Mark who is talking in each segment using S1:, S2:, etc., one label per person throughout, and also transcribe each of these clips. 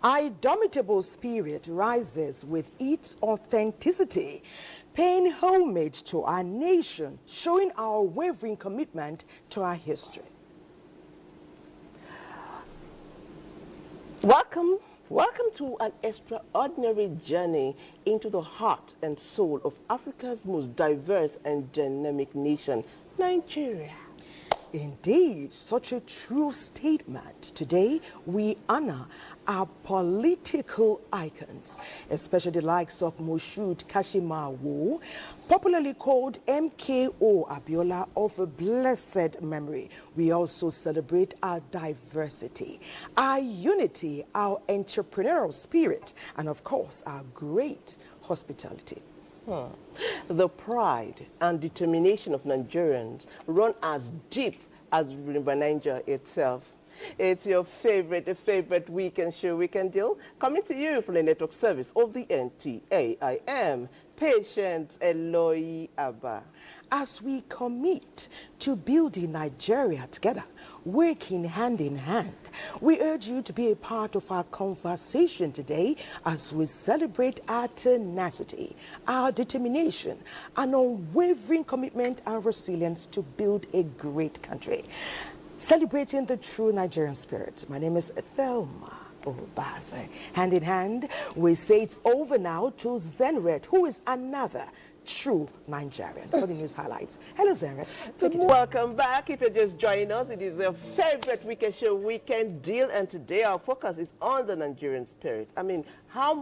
S1: Our indomitable spirit rises with its authenticity, paying homage to our nation, showing our unwavering commitment to our history. Welcome to an extraordinary journey into the heart and soul of Africa's most diverse and dynamic nation, Nigeria. Indeed, such a true statement. Today, we honor our political icons, especially the likes of Moshood Kashimawo, popularly called MKO Abiola of a blessed memory. We also celebrate our diversity, our unity, our entrepreneurial spirit, and of course, our great hospitality. The pride and determination of Nigerians run as deep as River Niger itself. It's your favorite weekend show, Weekend Deal, coming to you from the network service of the NTA. I am Patient Eloy Abba. As we commit to building Nigeria together, working hand in hand, we urge you to be a part of our conversation today as we celebrate our tenacity, our determination, and unwavering commitment and resilience to build a great country. Celebrating the true Nigerian spirit. My name is Thelma Obase. Hand in hand, we say it's over now to Zenret, who is another true Nigerian. For the news highlights. Hello, Zenret. Welcome back. If you're just joining us, it is your favorite weekend show, Weekend Deal, and today our focus is on the Nigerian spirit. I mean, how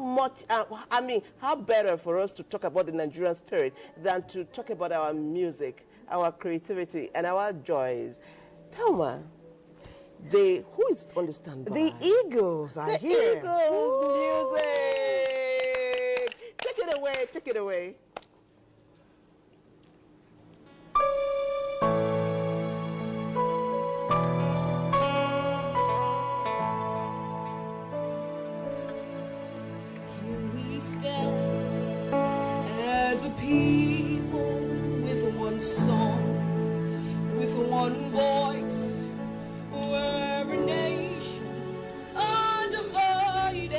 S1: better for us to talk about the Nigerian spirit than to talk about our music, our creativity, and our joys. Thelma, who is on the standby? The Eagles are here. The Eagles music. Take it away.
S2: Here we stand as a people with one song, with one voice. We're a nation undivided.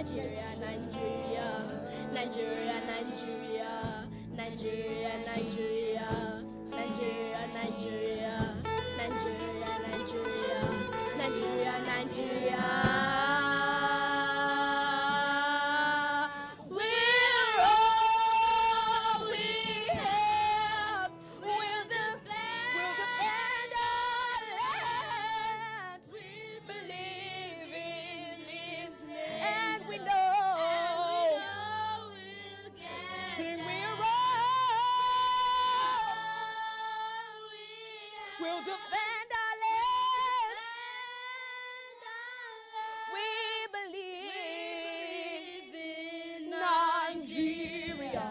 S2: Nigeria, Nigeria, Nigeria, Nigeria, Nigeria, Nigeria, Nigeria, Nigeria, Nigeria, Nigeria, Nigeria, Nigeria. We're all we have. We'll defend our land. We believe in His name, and we know we'll get sing we're all we'll defend our land. We believe in Nigeria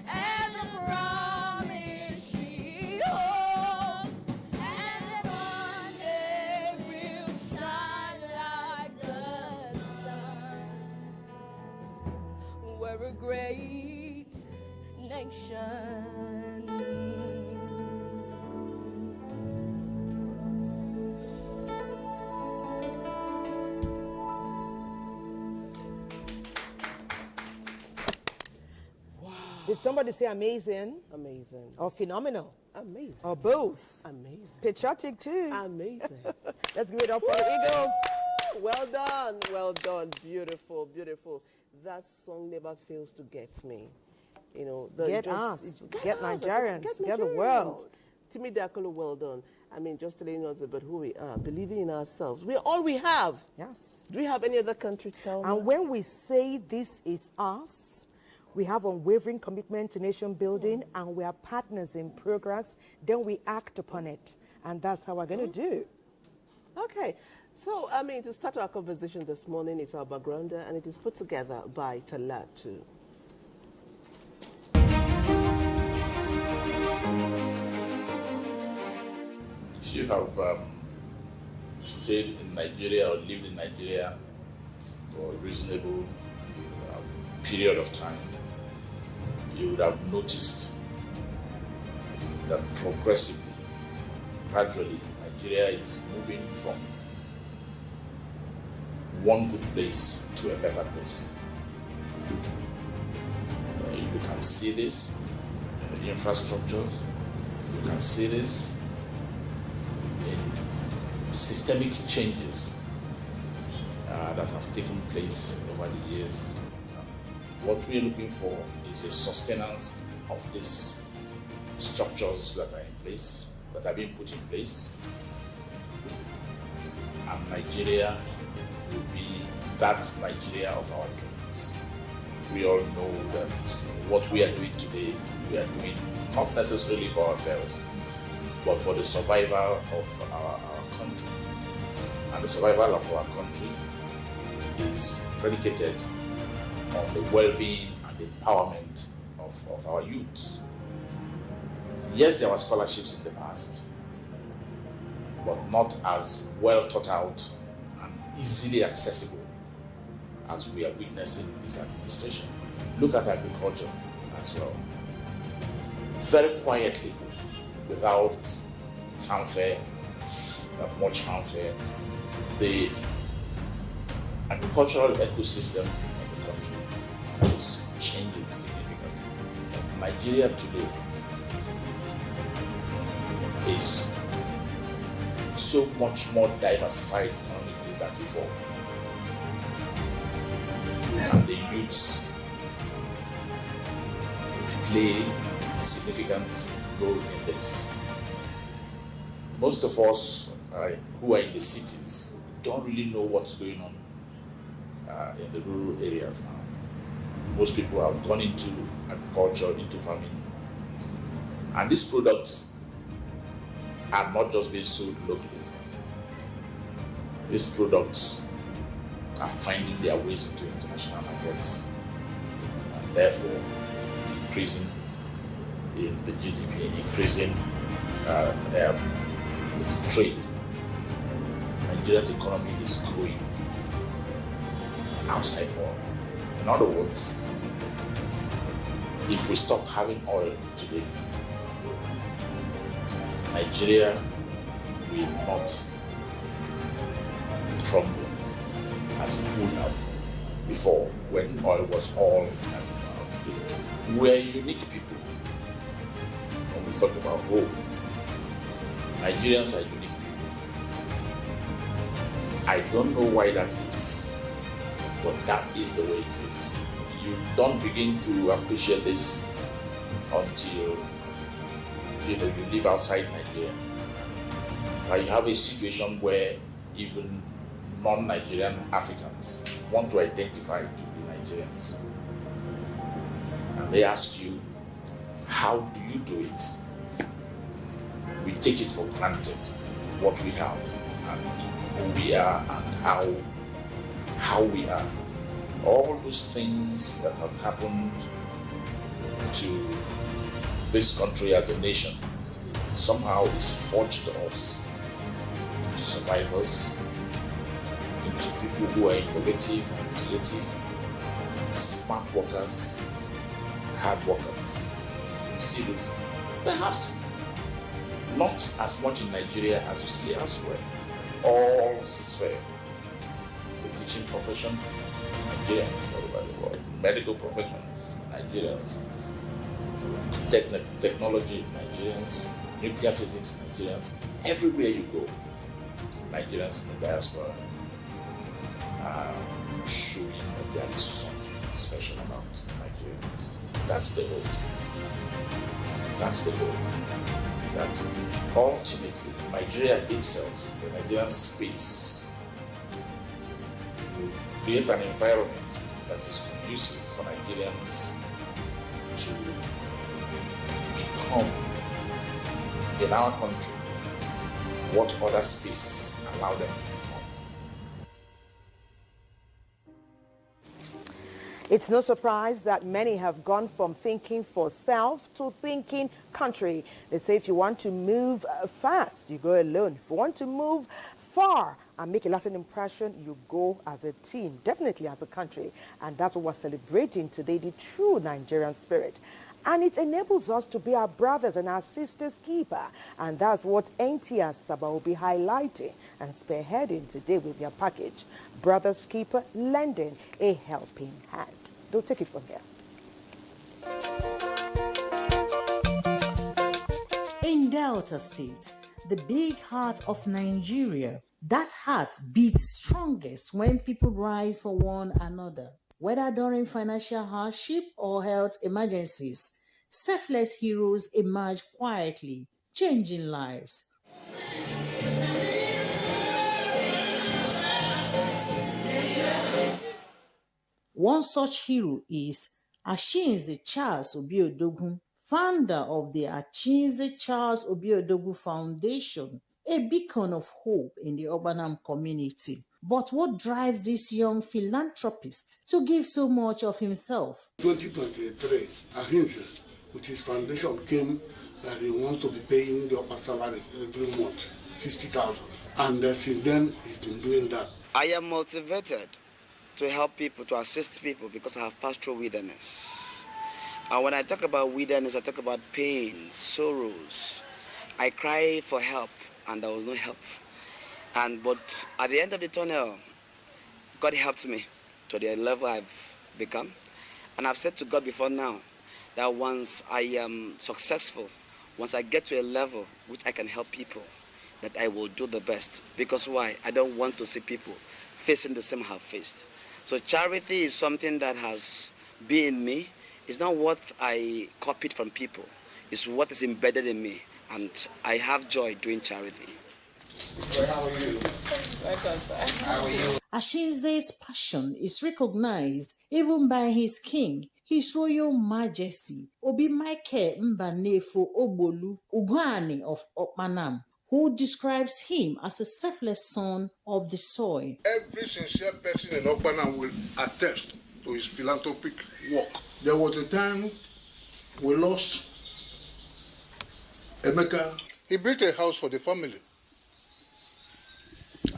S2: and the promise she holds, and that one day we'll shine like the sun. We're a great nation.
S3: Did somebody say amazing
S1: Amazing.
S3: or phenomenal
S1: Amazing.
S3: or both?
S1: Amazing.
S3: Patriotic too.
S1: Amazing.
S3: Let's give it up for the Eagles.
S1: Well done. Well done. Beautiful. Beautiful. That song never fails to get me. You know,
S3: Get us. Get Nigerians. Get the world.
S1: Timi Dakolo, well done. I mean, just telling us about who we are, believing in ourselves. We're all we have.
S3: Yes.
S1: Do we have any other country to tell
S3: And when we say this is us, we have unwavering commitment to nation building, and we are partners in progress, then we act upon it. And that's how we're going to do.
S1: Okay. So, I mean, to start our conversation this morning, it's our backgrounder, and it is put together by Talatu.
S4: If you have stayed in Nigeria or lived in Nigeria for a reasonable period of time, you would have noticed that progressively, gradually, Nigeria is moving from one good place to a better place. You can see this in the infrastructure. You can see this in systemic changes that have taken place over the years. What we're looking for is a sustenance of these structures that are in place, that have been put in place. And Nigeria will be that Nigeria of our dreams. We all know that what we are doing today, we are doing not necessarily for ourselves, but for the survival of our country. And the survival of our country is predicated on the well-being and empowerment of our youths. Yes, there were scholarships in the past, but not as well thought out and easily accessible as we are witnessing in this administration. Look at agriculture as well. Very quietly, without fanfare, not much fanfare, the agricultural ecosystem is changing significantly. Nigeria today is so much more diversified economically than before. And the youths play a significant role in this. Most of us who are in the cities don't really know what's going on in the rural areas now. Most people have gone into agriculture, into farming. And these products are not just being sold locally. These products are finding their ways into international markets and therefore increasing in the GDP, increasing the trade. Nigeria's economy is growing outside oil. In other words, if we stop having oil today, Nigeria will not crumble as it would have before, when oil was all we're unique people. When we talk about hope, Nigerians are unique people. I don't know why that is, but that is the way it is. You don't begin to appreciate this until you live outside Nigeria. You have a situation where even non-Nigerian Africans want to identify to be Nigerians. And they ask you, how do you do it? We take it for granted, what we have and who we are and how we are. All those things that have happened to this country as a nation somehow is forged us into survivors, into people who are innovative and creative, smart workers, hard workers. You see this, perhaps not as much in Nigeria as you see elsewhere. All sphere, the teaching profession, Nigerians all over the world, medical profession, Nigerians, technology, Nigerians, nuclear physics, Nigerians, everywhere you go, Nigerians in the diaspora are showing that there is something special about Nigerians. That's the hope. That's the hope. That ultimately, Nigeria itself, the Nigerian space, will create an environment that is conducive for Nigerians to become, in our country, what other spaces allow them to become.
S3: It's no surprise that many have gone from thinking for self to thinking country. They say if you want to move fast, you go alone. If you want to move far and make a lasting impression, you go as a team, definitely as a country. And that's what we're celebrating today, the true Nigerian spirit. And it enables us to be our brothers and our sisters' keeper. And that's what NTA Saba will be highlighting and spearheading today with their package. Brothers Keeper, lending a helping hand. They'll take it from here.
S5: In Delta State, the big heart of Nigeria, that heart beats strongest when people rise for one another. Whether during financial hardship or health emergencies, selfless heroes emerge quietly, changing lives. One such hero is Achinze Charles Obiodogun, founder of the Achinze Charles Obiodogun Foundation, a beacon of hope in the Urbanam community. But what drives this young philanthropist to give so much of himself?
S6: 2023, Achinze, with his foundation, came that he wants to be paying the upper salary every month, 50,000. And since then, he's been doing that.
S7: I am motivated to help people, to assist people, because I have passed through wilderness. And when I talk about wilderness, I talk about pain, sorrows. I cry for help, and there was no help. But at the end of the tunnel, God helped me to the level I've become. And I've said to God before now that once I am successful, once I get to a level which I can help people, that I will do the best. Because why? I don't want to see people facing the same I have faced. So charity is something that has been in me. It's not what I copied from people. It's what is embedded in me. And I have joy doing charity.
S8: How are you? Welcome, sir. How are you?
S5: Achinze's passion is recognized even by his king, His Royal Majesty, Obi Michael Mbanefo Obolu Ugani of Okpanam, who describes him as a selfless son of the soil.
S6: Every sincere person in Okpanam will attest to his philanthropic work. There was a time we lost Emeka. He built a house for the family,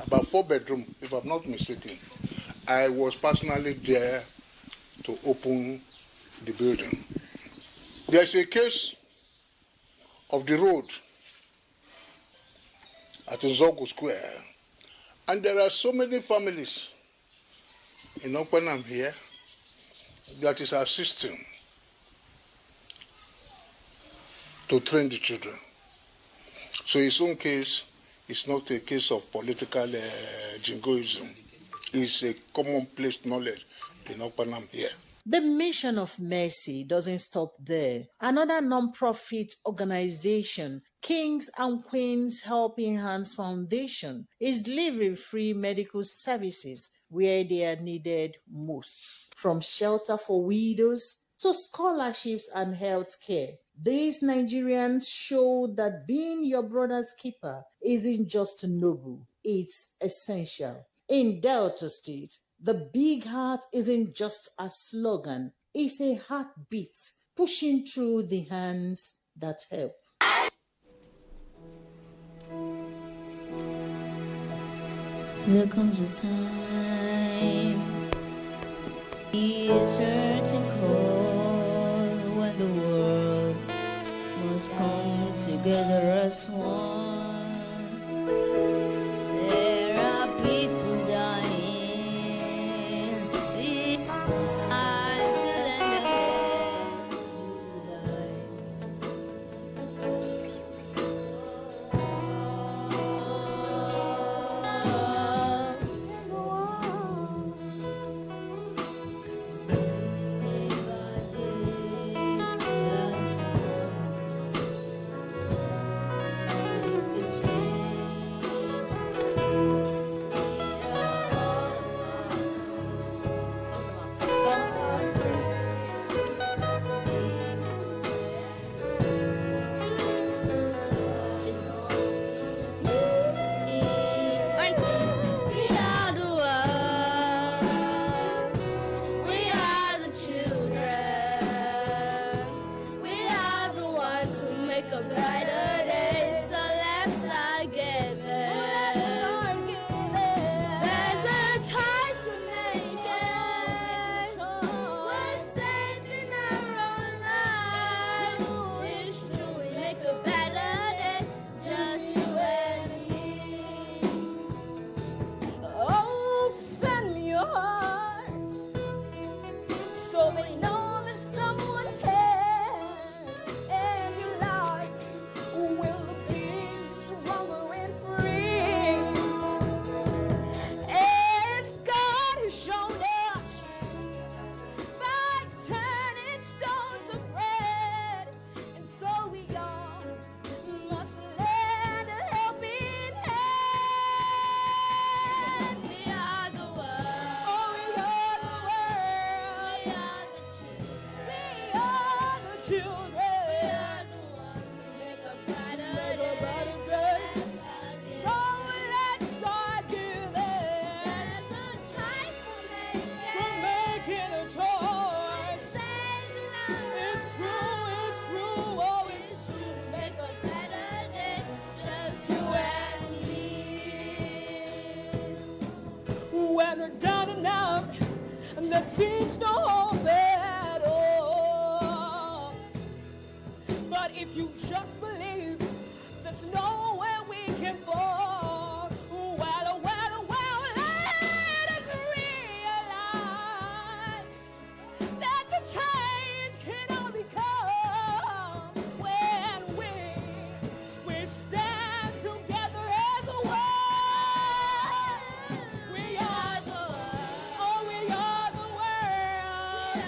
S6: about 4 bedrooms, if I'm not mistaken. I was personally there to open the building. There's a case of the road at Zogo Square, and there are so many families in Okpanam here that is assisting to train the children. So his own case is not a case of political jingoism. It's a commonplace knowledge in Okpanam here.
S5: The mission of mercy doesn't stop there. Another non-profit organization, Kings and Queens Helping Hands Foundation, is delivering free medical services where they are needed most, from shelter for widows to scholarships and health care. These Nigerians show that being your brother's keeper isn't just noble, it's essential. In Delta State, the big heart isn't just a slogan, it's a heartbeat pushing through the hands that help.
S2: There comes a time, is certain cold when the world must come together as one. There are people dying.
S9: There seems no hope at all. But if you just believe, there's nowhere we can fall. Well, let us realize that the change can only come when we stand together as one. We are the world. Oh, we are the world.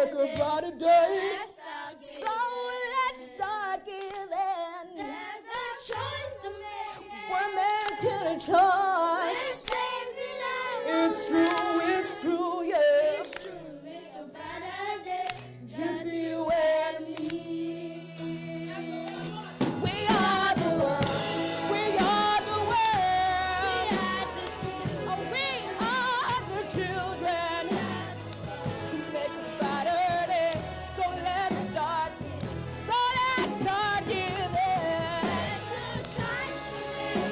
S9: make a brighter day. So let's start giving.
S2: There's a choice to make.
S9: We're making a choice. It's true, yeah.
S2: Make a better day.
S9: Just you and me. We are the world. We are the world. We are the children. To make a better day. So let's start. Giving.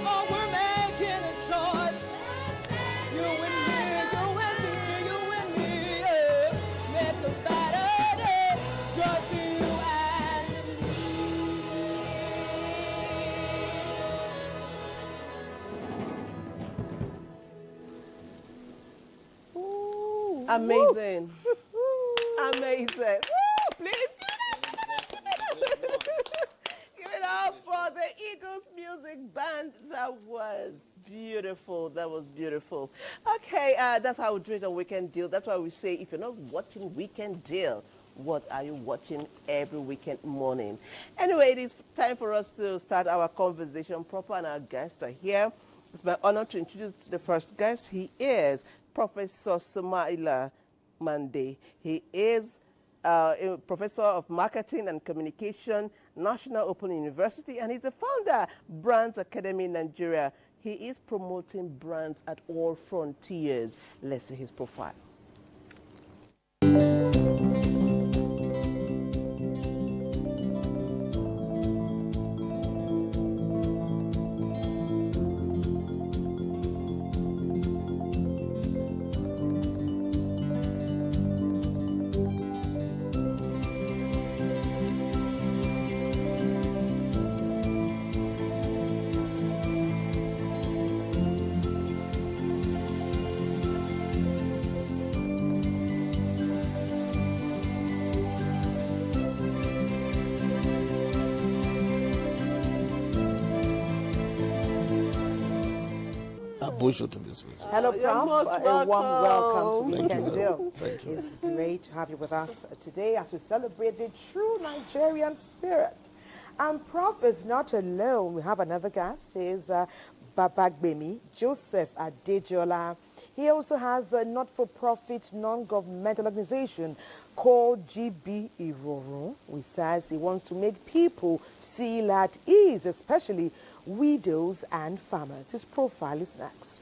S9: Oh, we're making a choice. You and me, yeah. Make a better day. Just you and me. Ooh, amazing. Amazing. Woo, please give it up for the Eagles Music Band. That was beautiful. That was beautiful. Okay, that's how we do it on Weekend Deal. That's why we say if you're not watching Weekend Deal, what are you watching every weekend morning? Anyway, it is time for us to start our conversation proper, and our guests are here. It's my honor to introduce the first guest. He is Professor Sumaila Mande. He is a professor of marketing and communication, National Open University, and he's the founder, Brands Academy Nigeria. He is promoting brands at all frontiers. Let's see his profile.
S10: Abuja to this week.
S3: Hello,
S1: You're
S3: Prof.
S1: most
S3: A warm welcome to
S10: Thank
S3: Weekend
S10: you.
S3: Deal.
S10: Thank you.
S3: It's great to have you with us today as we celebrate the true Nigerian spirit. And Prof is not alone. We have another guest. He is Babagbemi Joseph Adejola. He also has a not-for-profit, non-governmental organization called GB Irorun, which says he wants to make people feel at ease, especially widows and farmers. His profile is next.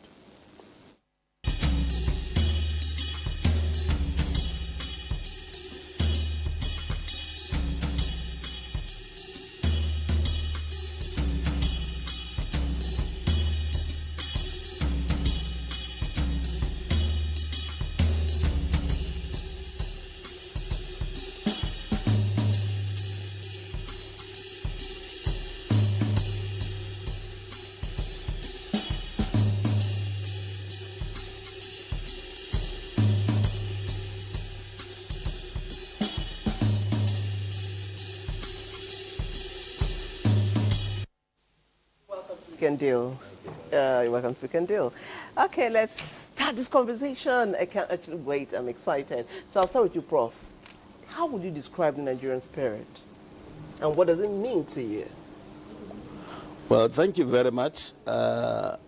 S1: Weekend Deal. You're welcome to Weekend Deal. Okay, let's start this conversation. I can't actually wait. I'm excited. So I'll start with you, Prof. How would you describe the Nigerian spirit? And what does it mean to you?
S10: Well, thank you very much. Let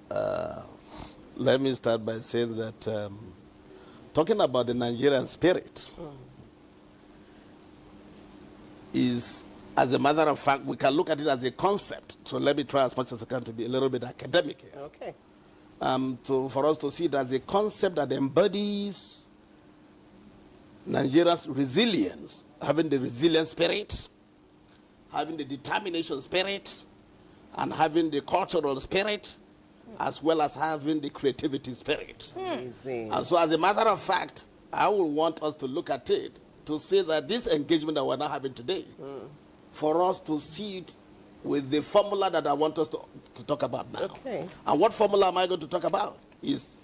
S10: me start by saying that talking about the Nigerian spirit is, as a matter of fact, we can look at it as a concept. So let me try as much as I can to be a little bit academic here.
S1: Okay.
S10: For us to see it as a concept that embodies Nigeria's resilience, having the resilient spirit, having the determination spirit, and having the cultural spirit, as well as having the creativity spirit.
S1: Amazing.
S10: And so as a matter of fact, I would want us to look at it to say that this engagement that we're now having today, for us to see it with the formula that I want us to talk about now.
S1: Okay.
S10: And what formula am I going to talk about? Is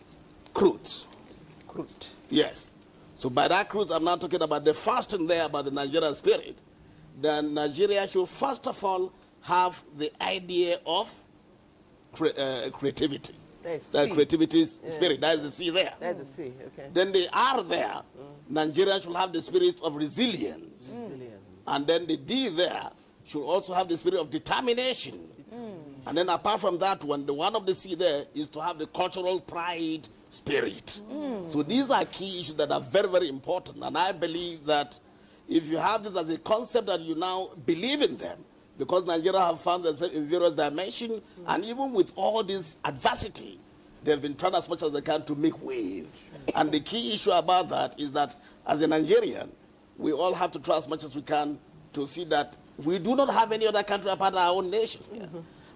S10: crude.
S1: Crude.
S10: Yes. So by that crude, I'm not talking about the first thing there about the Nigerian spirit. Then Nigeria should first of all have the idea of creativity. The creativity spirit. That is the C there.
S1: That's the C, okay.
S10: Then the R there, Nigerians should have the spirit of resilience. And then the D there should also have the spirit of determination. And then apart from that one, the one of the C there is to have the cultural pride spirit. So these are key issues that are very, very important. And I believe that if you have this as a concept that you now believe in them, because Nigeria have found themselves in various dimensions, and even with all this adversity, they've been trying as much as they can to make way. And the key issue about that is that as a Nigerian, we all have to try as much as we can to see that we do not have any other country apart of our own nation here.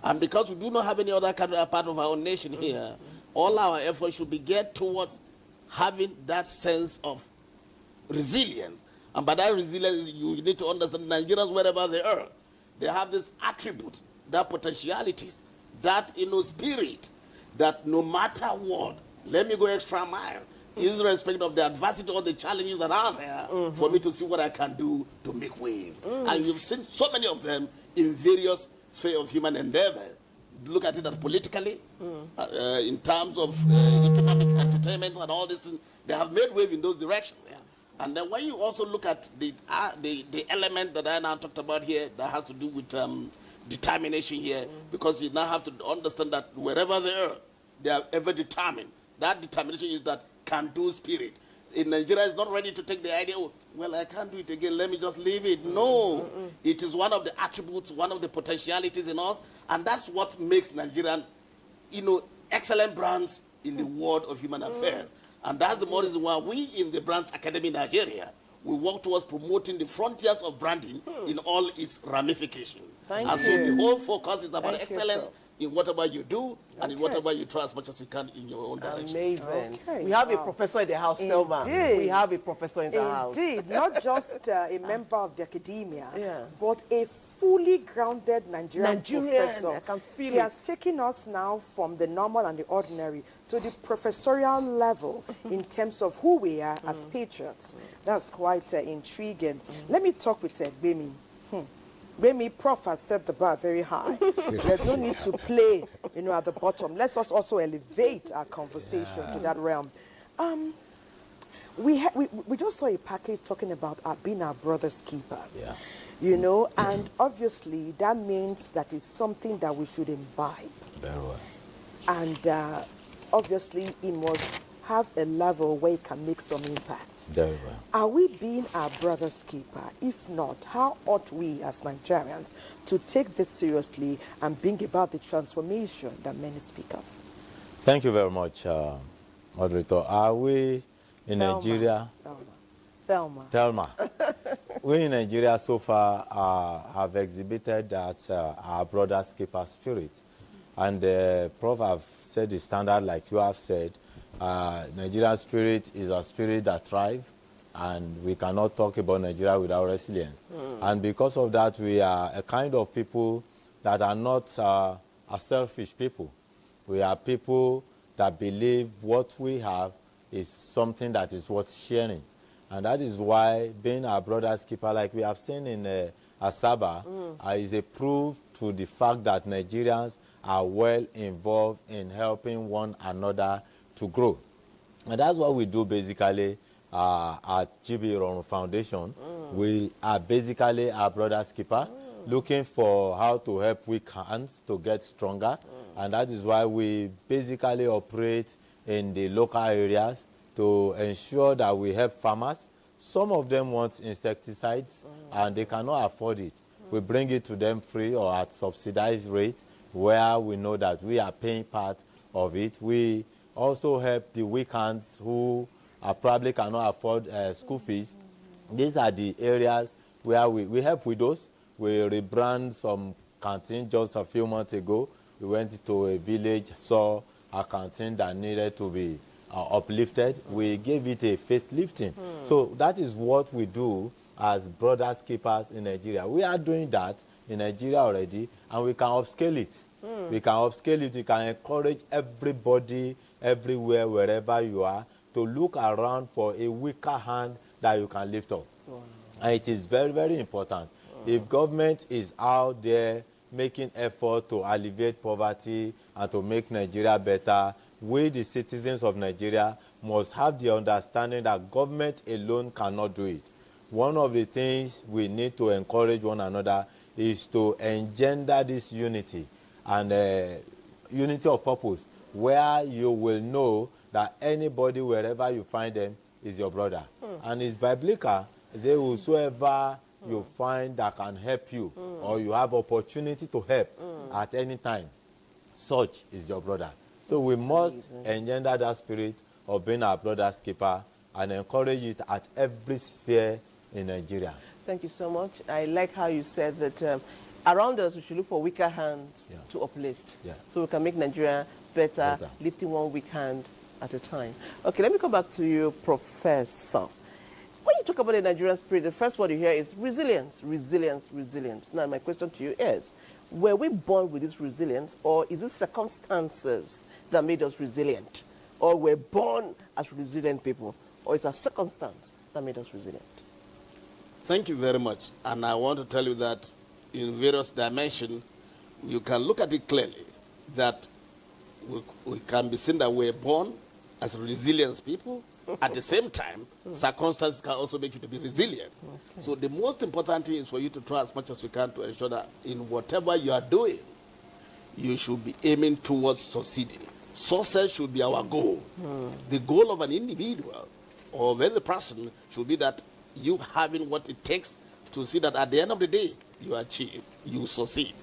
S10: And because we do not have any other country apart of our own nation here, all our efforts should be geared towards having that sense of resilience. And by that resilience, you need to understand Nigerians, wherever they are, they have this attribute, that potentialities, that spirit, that no matter what, let me go extra mile, irrespective of the adversity or the challenges that are there, for me to see what I can do to make way. And you've seen so many of them in various spheres of human endeavor. Look at it politically, in terms of economic entertainment and all this, they have made wave in those directions. And then when you also look at the element that I now talked about here that has to do with determination here, because you now have to understand that wherever they are ever determined. That determination is that can-do spirit. In Nigeria, is not ready to take the idea, oh, well, I can't do it again, let me just leave it. No, it is one of the attributes, one of the potentialities in us, and that's what makes Nigerian, excellent brands in the world of human affairs. And that's the more reason why we in the Brands Academy Nigeria, we work towards promoting the frontiers of branding in all its ramifications.
S1: Thank
S10: and
S1: you.
S10: so the whole focus is about
S1: Thank
S10: excellence in whatever you do and in whatever you try as much as you can in your own direction.
S1: Amazing.
S3: Okay.
S1: We have a professor in the house, Thelma.
S3: Indeed.
S1: We have a professor in the house.
S3: Indeed, not just a member of the academia,
S1: Yeah.
S3: but a fully grounded Nigerian professor.
S1: I can feel
S3: He
S1: it.
S3: has taken us now from the normal and the ordinary to the professorial level in terms of who we are as patriots. That's quite intriguing. Let me talk with Bemi. Bemi, Prof has set the bar very high. There's no need to play, at the bottom. Let's us also elevate our conversation to that realm. We just saw a package talking about being our brother's keeper. And obviously that means that it's something that we should imbibe.
S11: Very well.
S3: And obviously it must have a level where it can make some impact.
S11: Very well.
S3: Are we being our brother's keeper? If not, how ought we as Nigerians to take this seriously and bring about the transformation that many speak of?
S11: Thank you very much, moderator. Are we in Nigeria? Thelma. We in Nigeria so far have exhibited that our brother's keeper spirit. And Prof have said the standard like you have said. Nigerian spirit is a spirit that thrives, and we cannot talk about Nigeria without resilience. And because of that, we are a kind of people that are not a selfish people. We are people that believe what we have is something that is worth sharing. And that is why being our brother's keeper, like we have seen in Asaba, is a proof to the fact that Nigerians are well involved in helping one another to grow. And that's what we do basically at GB Ron Foundation. We are basically our brother's keeper, looking for how to help weak hands to get stronger. And that is why we basically operate in the local areas to ensure that we help farmers. Some of them want insecticides and they cannot afford it. We bring it to them free or at subsidized rate where we know that we are paying part of it. We also help the weak hands who probably cannot afford school fees. These are the areas where we help widows. We rebrand some canteen just a few months ago. We went to a village, saw a canteen that needed to be uplifted. We gave it a facelifting. So that is what we do as brothers keepers in Nigeria. We are doing that in Nigeria already, and we can upscale it. We can upscale it. We can encourage everybody, everywhere, wherever you are, to look around for a weaker hand that you can lift up. And it is very, very important. If government is out there making effort to alleviate poverty and to make Nigeria better, we, the citizens of Nigeria, must have the understanding that government alone cannot do it. One of the things we need to encourage one another is to engender this unity and unity of purpose, where you will know that anybody, wherever you find them, is your brother. And it's biblical. It says, whosoever you find that can help you, or you have opportunity to help at any time, such is your brother. So we must engender that spirit of being our brother's keeper and encourage it at every sphere in Nigeria.
S1: Thank you so much. I like how you said that around us we should look for weaker hands to uplift. So we can make Nigeria better, lifting one weak hand at a time. Okay, let me come back to you, Professor. When you talk about the Nigerian spirit, the first word you hear is resilience, resilience, resilience. Now, my question to you is, were we born with this resilience, or is it circumstances that made us resilient? Or we're born as resilient people, or is it a circumstance that made us resilient?
S10: Thank you very much. And I want to tell you that in various dimensions, you can look at it clearly, that we can be seen that we're born as resilient people. At the same time, circumstances can also make you to be resilient. So the most important thing is for you to try as much as you can to ensure that in whatever you are doing, you should be aiming towards succeeding. Success should be our goal. The goal of an individual or of any person should be that you having what it takes to see that at the end of the day, you achieve, you succeed.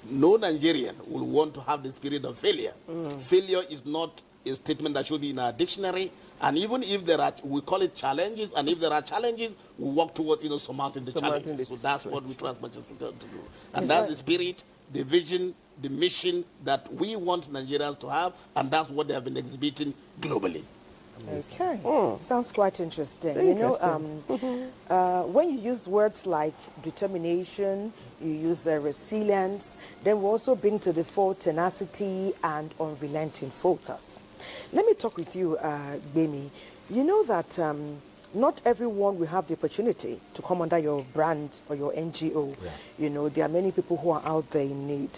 S10: No Nigerian will want to have the spirit of failure. Failure is not a statement that should be in our dictionary. And even if there are, we call it challenges, and if there are challenges, we work towards, surmounting the challenges. So that's what we try as much as we can to do. And that's the spirit, the vision, the mission that we want Nigerians to have, and that's what they have been exhibiting globally.
S3: Okay, sounds quite interesting. When you use words like determination, you use resilience, then we also bring to the fore tenacity and unrelenting focus. Let me talk with you, Gbemi. You know that not everyone will have the opportunity to come under your brand or your NGO. There are many people who are out there in need.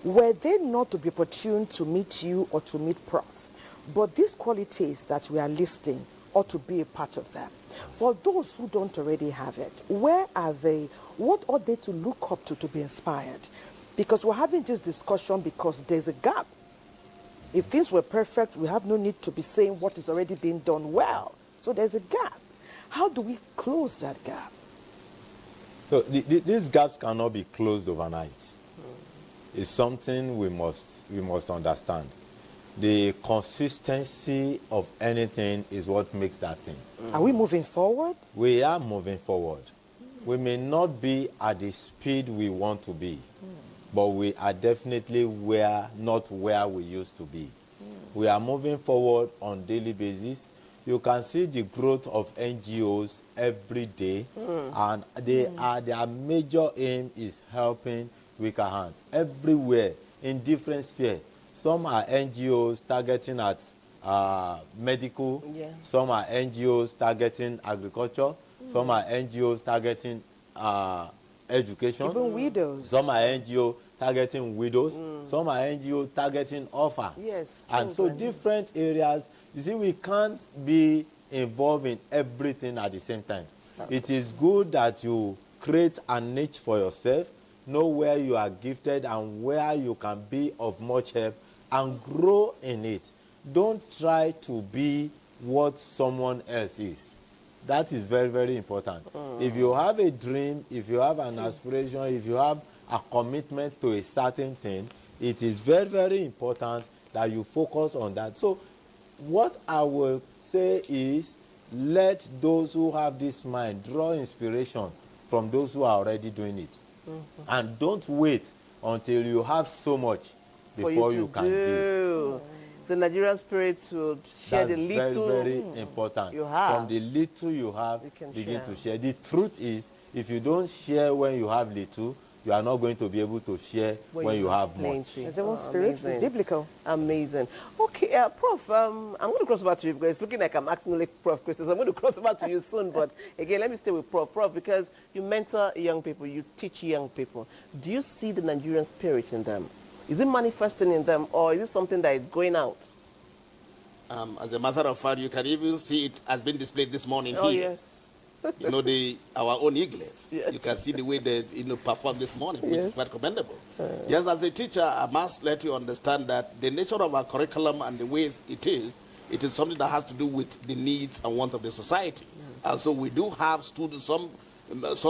S3: Were they not to be opportune to meet you or to meet Prof, but these qualities that we are listing ought to be a part of them. For those who don't already have it, where are they? What ought they to look up to be inspired? Because we're having this discussion because there's a gap. If things were perfect, we have no need to be saying what is already being done well. So there's a gap. How do we close that gap?
S11: So these gaps cannot be closed overnight. It's something we must understand. The consistency of anything is what makes that thing.
S3: Are we moving forward?
S11: We are moving forward. We may not be at the speed we want to be, but we are definitely not where we used to be. We are moving forward on a daily basis. You can see the growth of NGOs every day, and their major aim is helping weaker hands everywhere in different spheres. Some are NGOs targeting at medical, some are NGOs targeting agriculture, some are NGOs targeting education.
S3: Even widows.
S11: Some are NGO targeting widows. Some are NGO targeting orphans.
S1: Yes.
S11: And so different areas. You see, we can't be involved in everything at the same time. It is good that you create a niche for yourself, know where you are gifted and where you can be of much help, and grow in it. Don't try to be what someone else is. That is very, very important. If you have a dream, if you have an aspiration, if you have a commitment to a certain thing, it is very, very important that you focus on that. So what I will say is, let those who have this mind draw inspiration from those who are already doing it. And don't wait until you have so much before you can give.
S1: The Nigerian spirit to share the little.
S11: That's very, very important.
S1: You have.
S11: From the little you have,
S1: you can
S11: begin
S1: share.
S11: to share. The truth is, if you don't share when you have little, you are not going to be able to share when you have much.
S3: It's the spirit is biblical.
S9: Amazing. Okay, Prof, I'm going to cross over to you because it's looking like I'm asking only Prof questions. I'm going to cross over to you soon, but again, let me stay with Prof. Prof, because you mentor young people, you teach young people. Do you see the Nigerian spirit in them? Is it manifesting in them, or is it something that is going out?
S10: As a matter of fact, you can even see it has been displayed this morning
S9: Oh,
S10: here.
S9: yes.
S10: You know, our own eaglets.
S9: Yes.
S10: You can see the way they performed this morning, which
S9: Yes.
S10: is quite commendable. Yes, as a teacher, I must let you understand that the nature of our curriculum and the way it is something that has to do with the needs and wants of the society. And so we do have students, some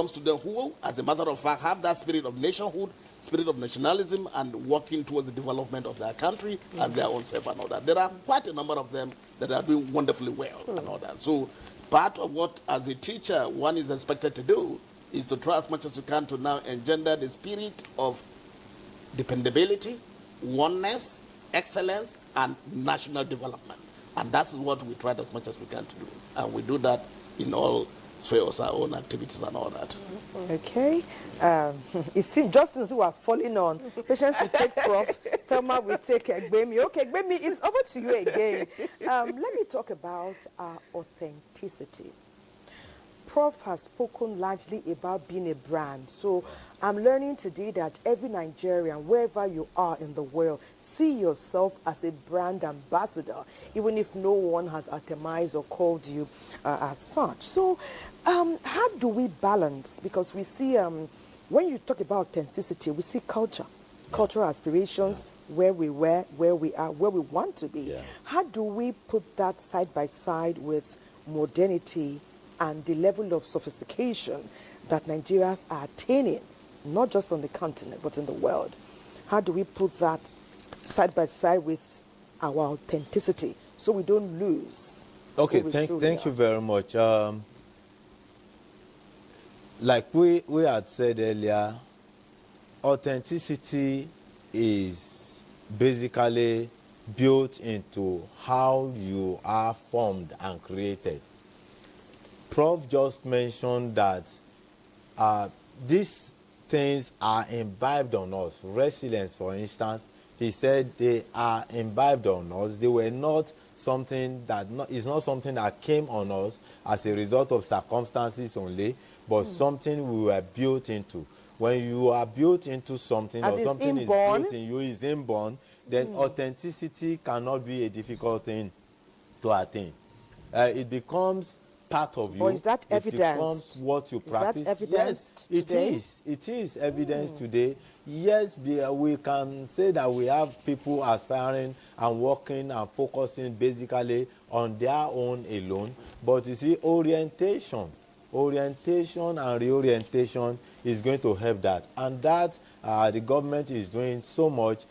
S10: students who, as a matter of fact, have that spirit of nationhood, spirit of nationalism, and working towards the development of their country and their own self and all that. There are quite a number of them that are doing wonderfully well and all that. So part of what, as a teacher, one is expected to do is to try as much as you can to now engender the spirit of dependability, oneness, excellence, and national development. And that is what we try as much as we can to do. And we do that in all spheres, our own activities and all that.
S3: Okay. It seems we are falling on. Patience will take Prof. Thelma will take Egbemi. Okay, Egbemi, it's over to you again. Let me talk about authenticity. Prof has spoken largely about being a brand. So I'm learning today that every Nigerian, wherever you are in the world, see yourself as a brand ambassador, even if no one has itemized or called you as such. So how do we balance? Because we see, when you talk about authenticity, we see culture, cultural aspirations, where we were, where we are, where we want to be.
S11: Yeah.
S3: How do we put that side by side with modernity and the level of sophistication that Nigerians are attaining, not just on the continent, but in the world? How do we put that side by side with our authenticity so we don't lose?
S11: Okay, thank you very much. Like we had said earlier, authenticity is basically built into how you are formed and created. Prof just mentioned that these things are imbibed on us. Resilience, for instance, he said they are imbibed on us. They were not something that is not something that came on us as a result of circumstances only, but something we were built into. When you are built into something, or something is built in you, is inborn, then authenticity cannot be a difficult thing to attain. It becomes part of you.
S3: Or is that evidence?
S11: It becomes what you practice.
S3: Is that evidence today?
S11: It is. It is evidence today. Yes, we can say that we have people aspiring and working and focusing basically on their own alone. But you see, orientation and reorientation is going to help that. And that the government is doing so much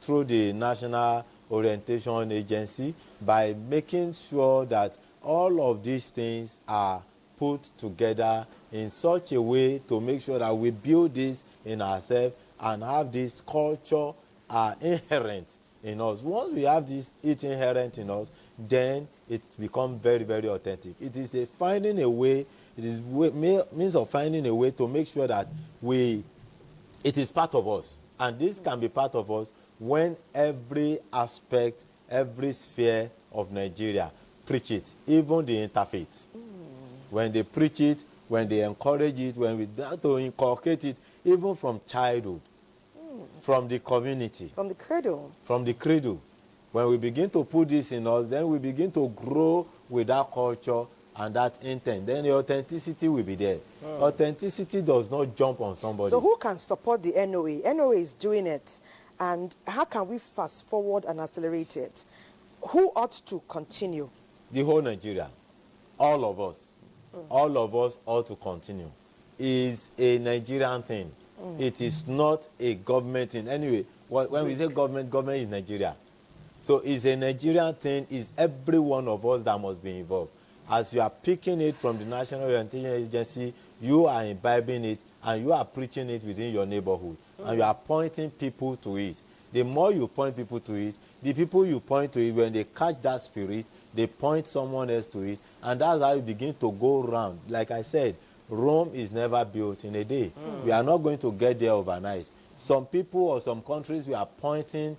S11: through the National Orientation Agency by making sure that all of these things are put together in such a way to make sure that we build this in ourselves and have this culture inherent in us. Once we have it inherent in us, then it becomes very, very authentic. It is finding a way, it is means of finding a way to make sure that it is part of us. And this can be part of us when every aspect, every sphere of Nigeria preach it, even the interfaith. When they preach it, when they encourage it, when we have to inculcate it, even from childhood, from the community.
S3: From the cradle. From
S11: the cradle. When we begin to put this in us, then we begin to grow with that culture and that intent. Then the authenticity will be there. Authenticity does not jump on somebody.
S3: So who can support the NOA? NOA is doing it. And how can we fast forward and accelerate it? Who ought to continue?
S11: The whole Nigeria. All of us. All of us ought to continue. It's a Nigerian thing. It is not a government thing. Anyway, when we say government is Nigeria. So it's a Nigerian thing. It's every one of us that must be involved. As you are picking it from the National Orientation Agency, you are imbibing it and you are preaching it within your neighborhood. And you are pointing people to it. The more you point people to it, the people you point to it, when they catch that spirit, they point someone else to it. And that's how you begin to go around. Like I said, Rome is never built in a day. We are not going to get there overnight. Some people or some countries we are pointing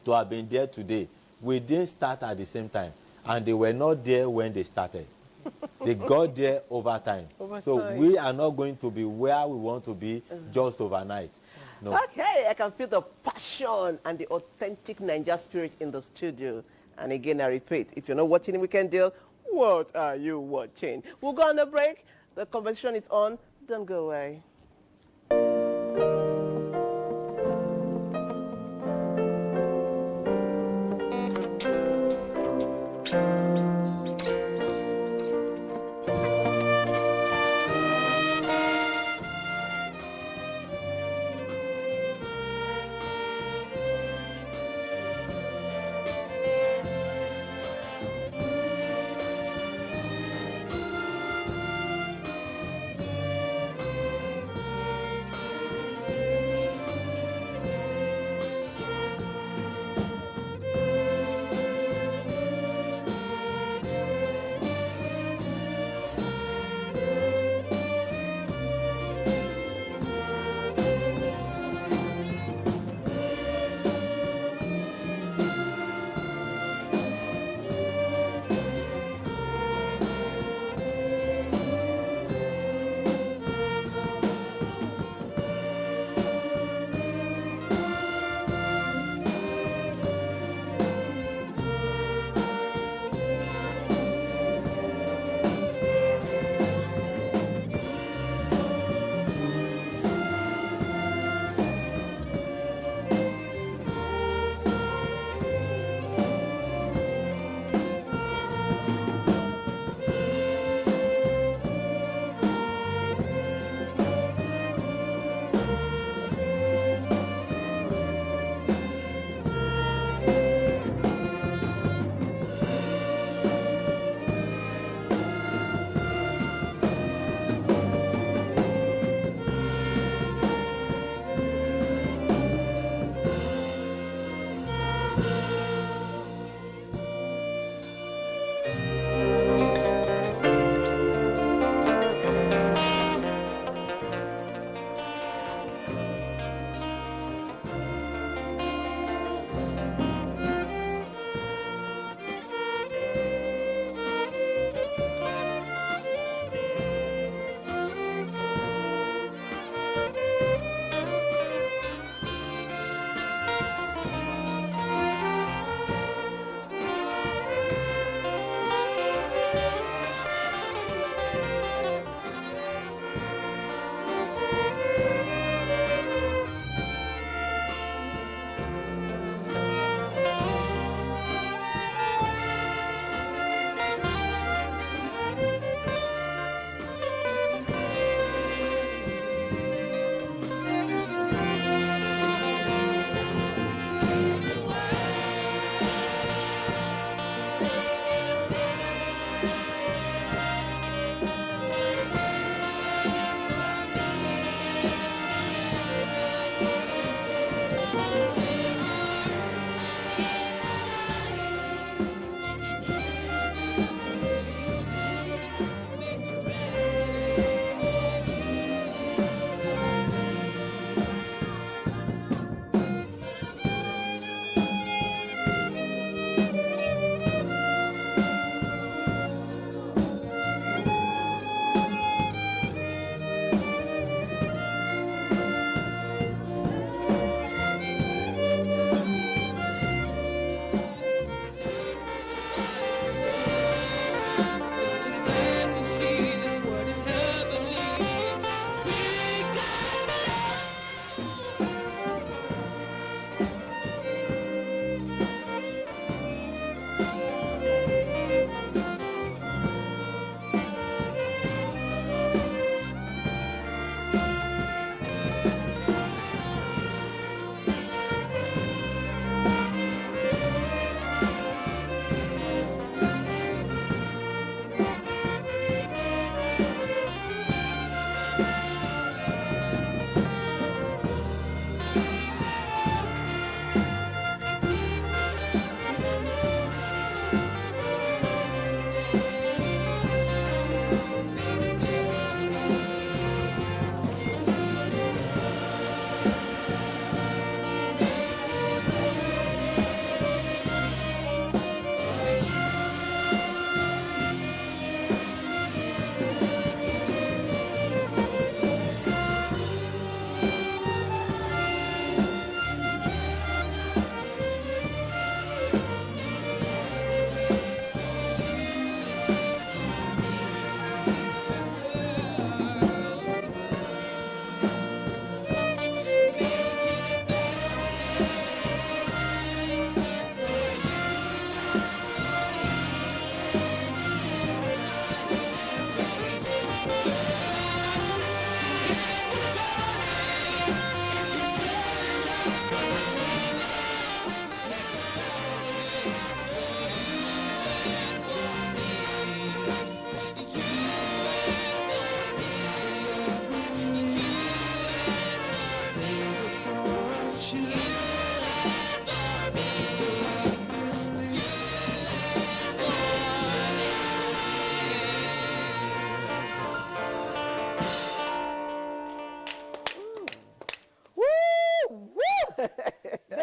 S11: to have been there today, we didn't start at the same time, and they were not there when they started. They got there over time. So we are not going to be where we want to be just overnight. No.
S9: Okay, I can feel the passion and the authentic Niger spirit in the studio. And again, I repeat, if you're not watching the Weekend Deal, what are you watching? We'll go on a break. The conversation is on. Don't go away.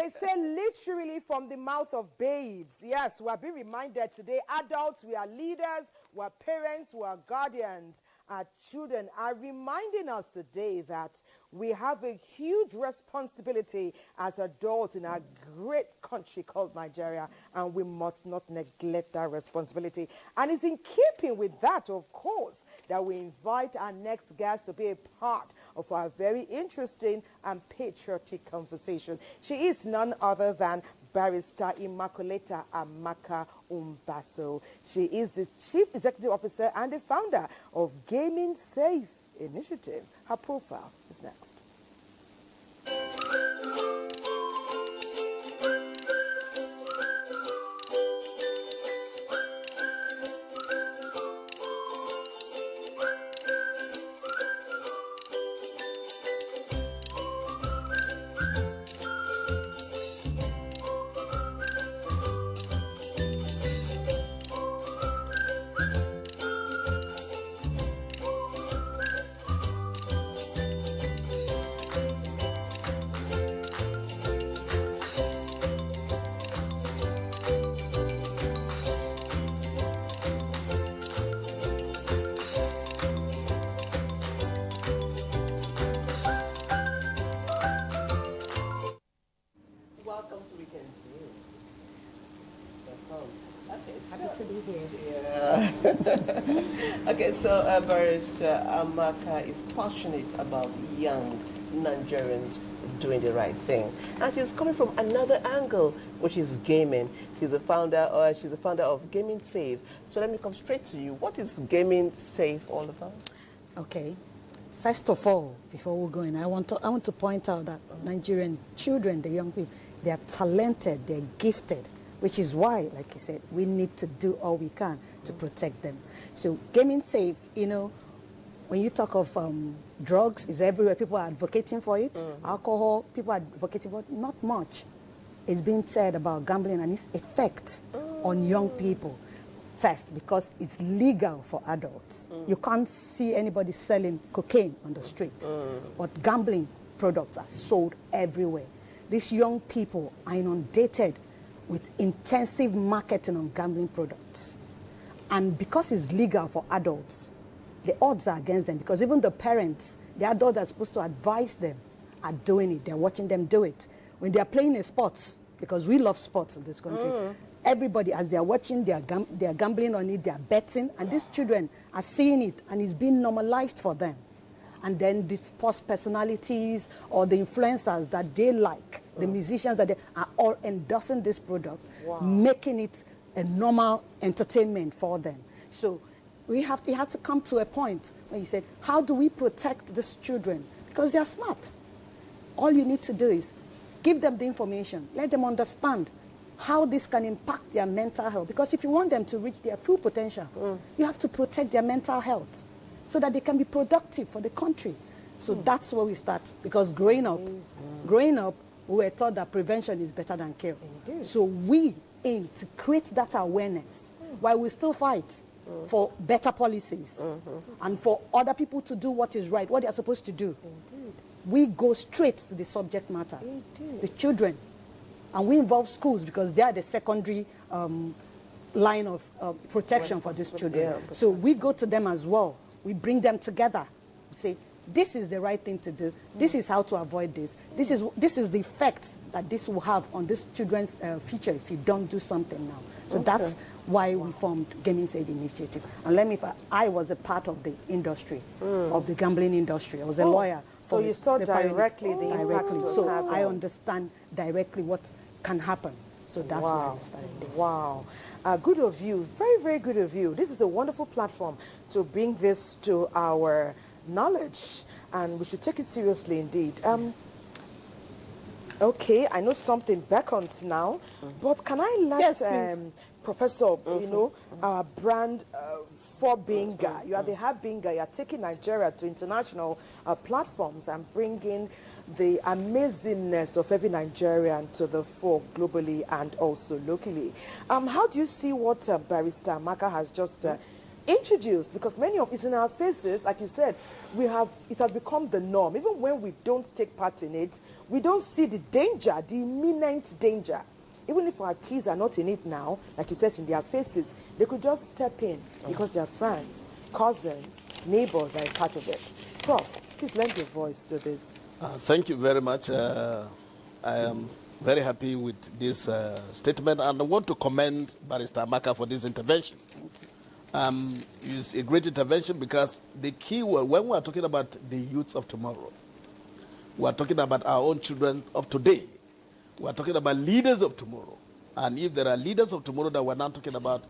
S3: They say literally from the mouth of babes. Yes, we are being reminded today, adults, we are leaders, we are parents, we are guardians. Our children are reminding us today that we have a huge responsibility as adults in our great country called Nigeria, and we must not neglect that responsibility. And it's in keeping with that, of course, that we invite our next guest to be a part of our very interesting and patriotic conversation. She is none other than Barrister Immaculata Amaka Umbaso. She is the Chief Executive Officer and the founder of Gaming Safe Initiative. Her profile is next.
S9: Welcome to Weekend View.
S12: Happy to be here.
S9: Yeah. Okay, so Barrister Amaka is passionate about young Nigerians doing the right thing, and she's coming from another angle, which is gaming. She's a founder of Gaming Safe. So let me come straight to you. What is Gaming Safe all about?
S12: Okay. First of all, before we go in, I want to point out that Nigerian children, the young people, they are talented, they're gifted, which is why, like you said, we need to do all we can to protect them. So Gaming Safe, you know, when you talk of drugs, is everywhere. People are advocating for it. Alcohol, people are advocating for it. Not much is being said about gambling and its effect on young people. First, because it's legal for adults. You can't see anybody selling cocaine on the street. But gambling products are sold everywhere. These young people are inundated with intensive marketing on gambling products. And because it's legal for adults, the odds are against them, because even the parents, the adults that are supposed to advise them, are doing it. They're watching them do it. When they're playing in sports, because we love sports in this country, everybody, as they're watching, they're gambling on it, they're betting, and these children are seeing it, and it's being normalized for them. And then the sports personalities or the influencers that they like, the musicians that they are all endorsing this product, making it a normal entertainment for them. So it had to come to a point when you said, how do we protect these children? Because they are smart. All you need to do is give them the information, let them understand how this can impact their mental health. Because if you want them to reach their full potential, you have to protect their mental health so that they can be productive for the country. So that's where we start. Because growing up, we were taught that prevention is better than cure. Indeed. So we aim to create that awareness while we still fight for better policies and for other people to do what is right, what they are supposed to do.
S3: Indeed.
S12: We go straight to the subject matter,
S3: Indeed.
S12: the children. And we involve schools because they are the secondary line of protection for these children.
S3: Yeah.
S12: So we go to them as well. We bring them together. We say, this is the right thing to do. This is how to avoid this. This is the effect that this will have on this children's future if you don't do something now. So that's why we formed Gaming Safe Initiative. And let me, I was a part of the industry, of the gambling industry. I was a lawyer.
S3: So you saw directly the impact it was
S12: So
S3: having.
S12: I understand directly what can happen. So that's why I started this.
S3: Wow. Good of you. Very, very good of you. This is a wonderful platform to bring this to our knowledge, and we should take it seriously indeed. Okay, I know something beckons now, but can I let Professor, you know, our brand for Binga, you are the hub Binga, you are taking Nigeria to international platforms and bringing the amazingness of every Nigerian to the fore globally and also locally. How do you see what Barrister Amaka has just introduced, because many of it's in our faces, like you said, it has become the norm. Even when we don't take part in it, we don't see the danger, the imminent danger. Even if our kids are not in it now, like you said, in their faces, they could just step in because their friends, cousins, neighbors are a part of it. Prof, please lend your voice to this.
S10: Thank you very much. I am very happy with this statement, and I want to commend Barrister Amaka for this intervention. It's a great intervention because the key word, when we are talking about the youth of tomorrow, we are talking about our own children of today. We are talking about leaders of tomorrow. And if there are leaders of tomorrow that we're not talking about,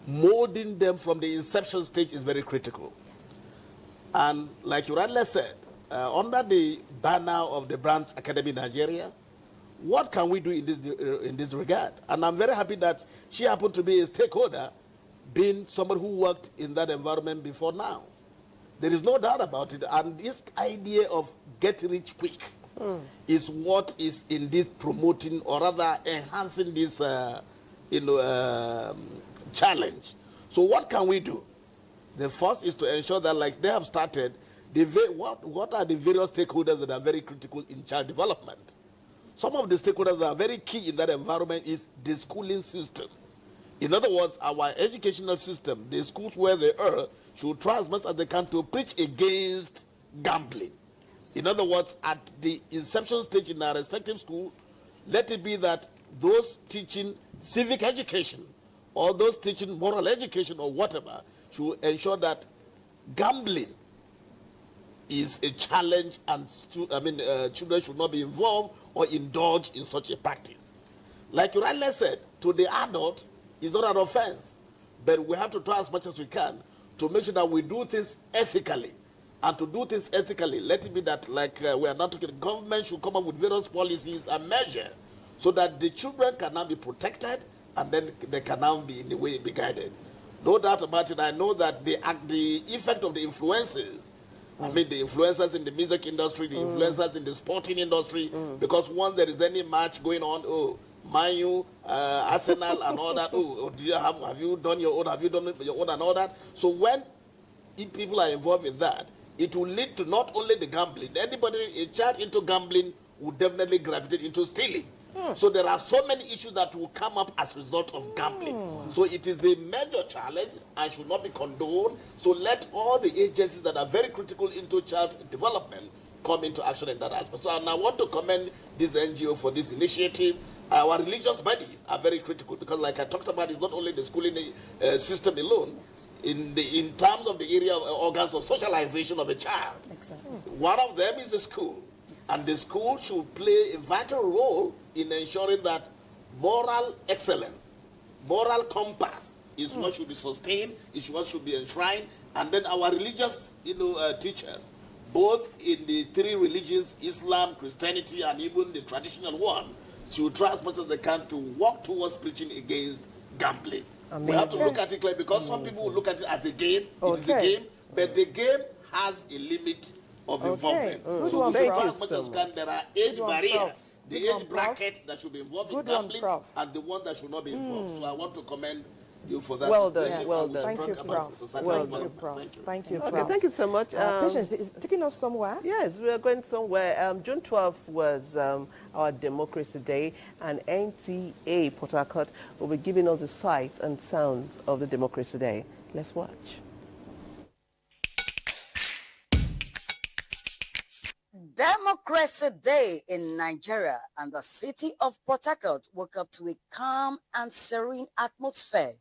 S10: molding them from the inception stage is very critical. Yes. And like you rightly said, under the banner of the Brands Academy Nigeria, what can we do in this regard? And I'm very happy that she happened to be a stakeholder, being somebody who worked in that environment before now. There is no doubt about it. And this idea of get rich quick is what is in this promoting, or rather enhancing this challenge. So what can we do? The first is to ensure that, like they have started, what are the various stakeholders that are very critical in child development? Some of the stakeholders that are very key in that environment is the schooling system. In other words, our educational system, the schools where they are, should try as much as they can to preach against gambling. In other words, at the inception stage in our respective school, let it be that those teaching civic education or those teaching moral education or whatever should ensure that gambling is a challenge, and children should not be involved or indulge in such a practice. Like you rightly said, to the adult, it's not an offense, but we have to try as much as we can to make sure that we do things ethically. And to do things ethically, let it be that, like we are not talking, the government should come up with various policies and measures so that the children can now be protected, and then they can now be, in a way, be guided. No doubt about it. I know that the effect of the influences, the influencers in the music industry, the influencers in the sporting industry, because once there is any match going on, Man U, Arsenal, and all that, have you done your own, and all that. So when people are involved in that, it will lead to not only the gambling. A child into gambling will definitely gravitate into stealing. So there are so many issues that will come up as a result of gambling. So it is a major challenge and should not be condoned. So let all the agencies that are very critical into child development come into action in that aspect. So and I want to commend this NGO for this initiative. Our religious bodies are very critical because, like I talked about, it's not only the schooling system alone. In terms of the area of organs of socialization of a child, exactly. One of them is the school. And the school should play a vital role in ensuring that moral excellence, moral compass is what should be sustained, is what should be enshrined. And then our religious teachers, both in the three religions, Islam, Christianity, and even the traditional one, should try as much as they can to work towards preaching against gambling. We have to look at it clearly, because some people will look at it as a game. It is a game, but the game has a limit of involvement. So we should try as much as we can. There are age barriers, the age bracket that should be involved in gambling, and the one that should not be involved. So I want to commend you for that.
S1: Well done. Yes. Well done.
S3: Thank you, Prof. Thank you, Prof.
S1: Okay, thank you so much.
S3: Patience, is taking us somewhere?
S1: Yes, we are going somewhere. June 12th was our Democracy Day, and NTA Port Harcourt will be giving us the sights and sounds of the Democracy Day. Let's watch.
S13: Democracy Day in Nigeria, and the city of Port Harcourt woke up to a calm and serene atmosphere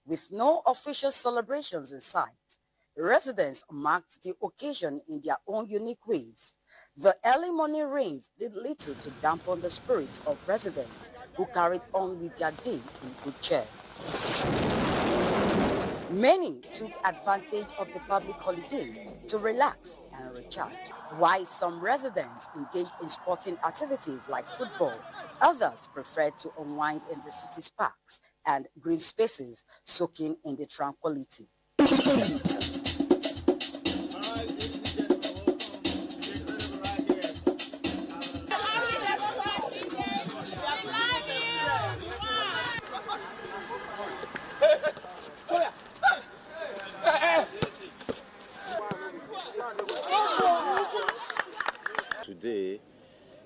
S13: with no official celebrations in sight. Residents marked the occasion in their own unique ways. The early morning rains did little to dampen the spirits of residents who carried on with their day in good cheer. Many took advantage of the public holiday to relax and recharge, while some residents engaged in sporting activities like football. Others preferred to unwind in the city's parks and green spaces, soaking in the tranquility.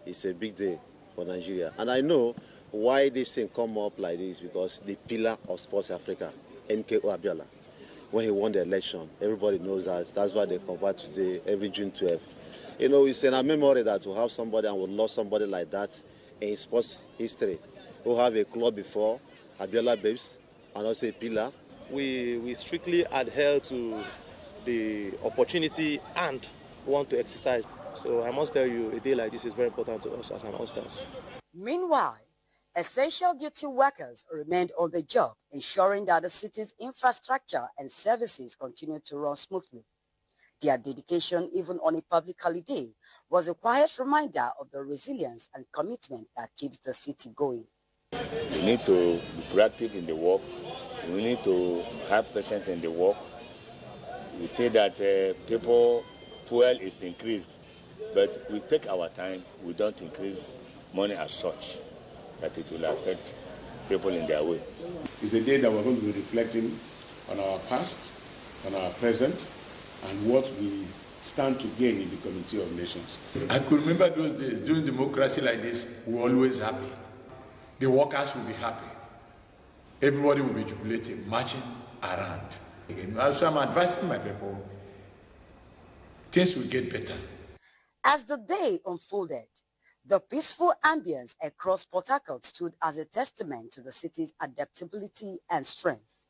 S14: It's a big day for Nigeria. And I know why this thing come up like this, because the pillar of Sports Africa, MKO Abiola, when he won the election, everybody knows that. That's why they convert today, every June 12th. You know, it's in our memory that we have somebody and we lost somebody like that in sports history. We have a club before, Abiola Babes, and also a pillar.
S15: We strictly adhere to the opportunity and want to exercise. So I must tell you, a day like this is very important to us as an All-Stars.
S13: Meanwhile, essential duty workers remained on the job, ensuring that the city's infrastructure and services continue to run smoothly. Their dedication, even on a public holiday, was a quiet reminder of the resilience and commitment that keeps the city going.
S16: We need to be proactive in the work. We need to have patience in the work. We say that fuel is increased, but we take our time. We don't increase money as such, that it will affect people in their way.
S6: It's a day that we're going to be reflecting on our past, on our present, and what we stand to gain in the Community of Nations.
S17: I could remember those days. During democracy like this, we were always happy. The workers will be happy. Everybody will be jubilating, marching around. Again, so I'm advising my people, things will get better.
S13: As the day unfolded, the peaceful ambience across Port Harcourt stood as a testament to the city's adaptability and strength.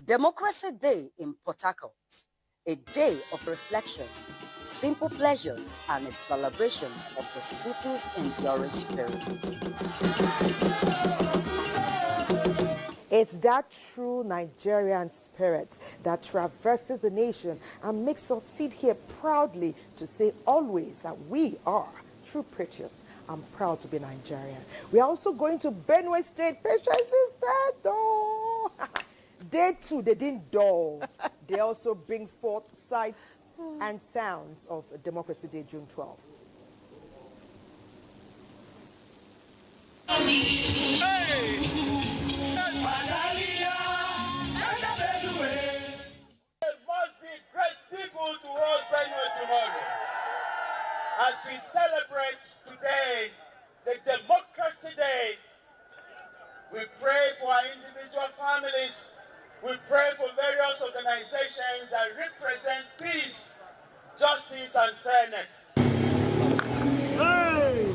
S13: Democracy Day in Port Harcourt, a day of reflection, simple pleasures, and a celebration of the city's enduring spirit.
S3: It's that true Nigerian spirit that traverses the nation and makes us sit here proudly to say always that we are true patriots. I'm proud to be Nigerian. We are also going to Benue State. Patience is dead, though. Day 2, they didn't dull. They also bring forth sights and sounds of Democracy Day, June 12th.
S18: There must be great people to hold Benue tomorrow. As we celebrate today, the Democracy Day, we pray for our individual families. We pray for various organizations that represent peace, justice, and fairness. Hey!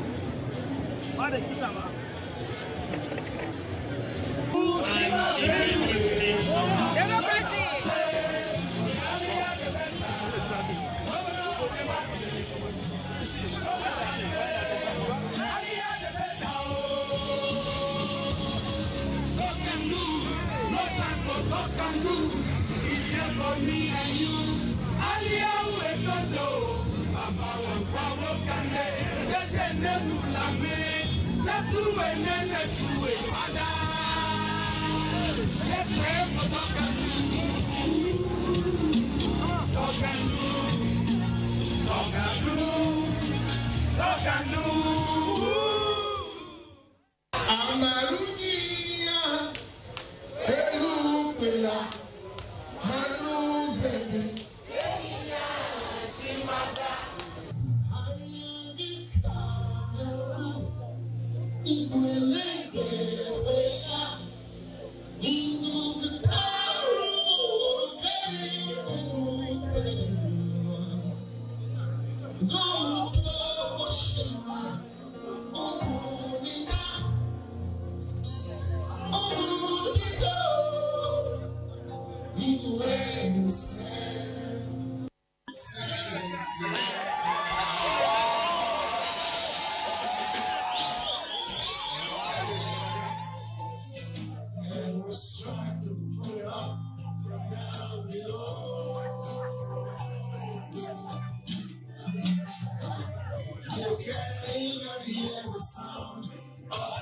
S19: You can't even hear the sound of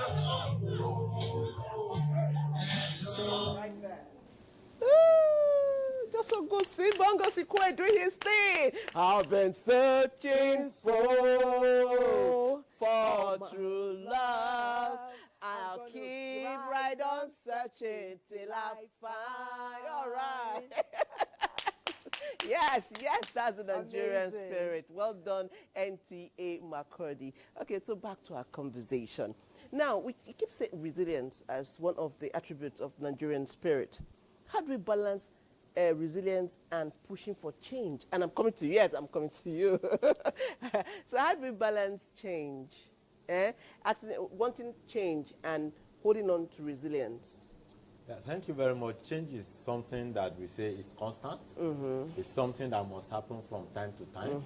S9: see Bongo Sikwe doing his thing. I've been searching for true love. I'll keep right on searching till I find. All right. Yes, that's the Nigerian spirit. Well done, NTA Makurdi. Okay, so back to our conversation. Now, we keep saying resilience as one of the attributes of Nigerian spirit. How do we balance resilience and pushing for change? And I'm coming to you. Yes, I'm coming to you. So how do we balance change? Wanting change and holding on to resilience?
S11: Yeah, thank you very much. Change is something that we say is constant. It's something that must happen from time to time.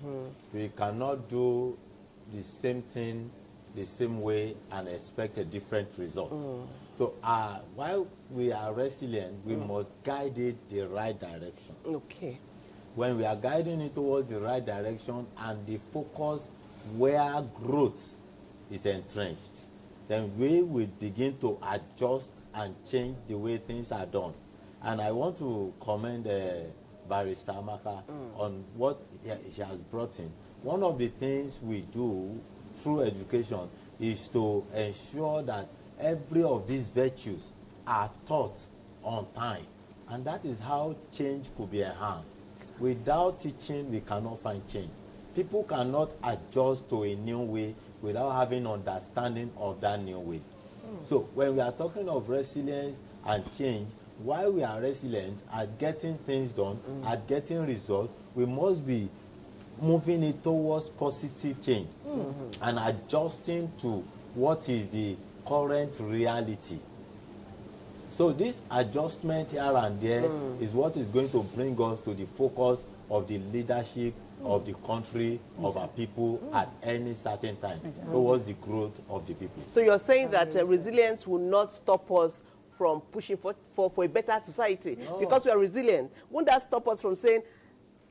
S11: We cannot do the same thing the same way and expect a different result. So while we are resilient, we must guide it the right direction.
S9: Okay.
S11: When we are guiding it towards the right direction and the focus where growth is entrenched, then we will begin to adjust and change the way things are done. And I want to commend Barrister Amaka on what she has brought in. One of the things we do through education is to ensure that every of these virtues are taught on time. And that is how change could be enhanced. Without teaching, we cannot find change. People cannot adjust to a new way without having understanding of that new way. So when we are talking of resilience and change, while we are resilient at getting things done, at getting results, we must be moving it towards positive change and adjusting to what is the current reality. So this adjustment here and there is what is going to bring us to the focus of the leadership of the country, of our people at any certain time towards the growth of the people.
S9: So you're saying that resilience will not stop us from pushing for a better society because we are resilient. Won't that stop us from saying,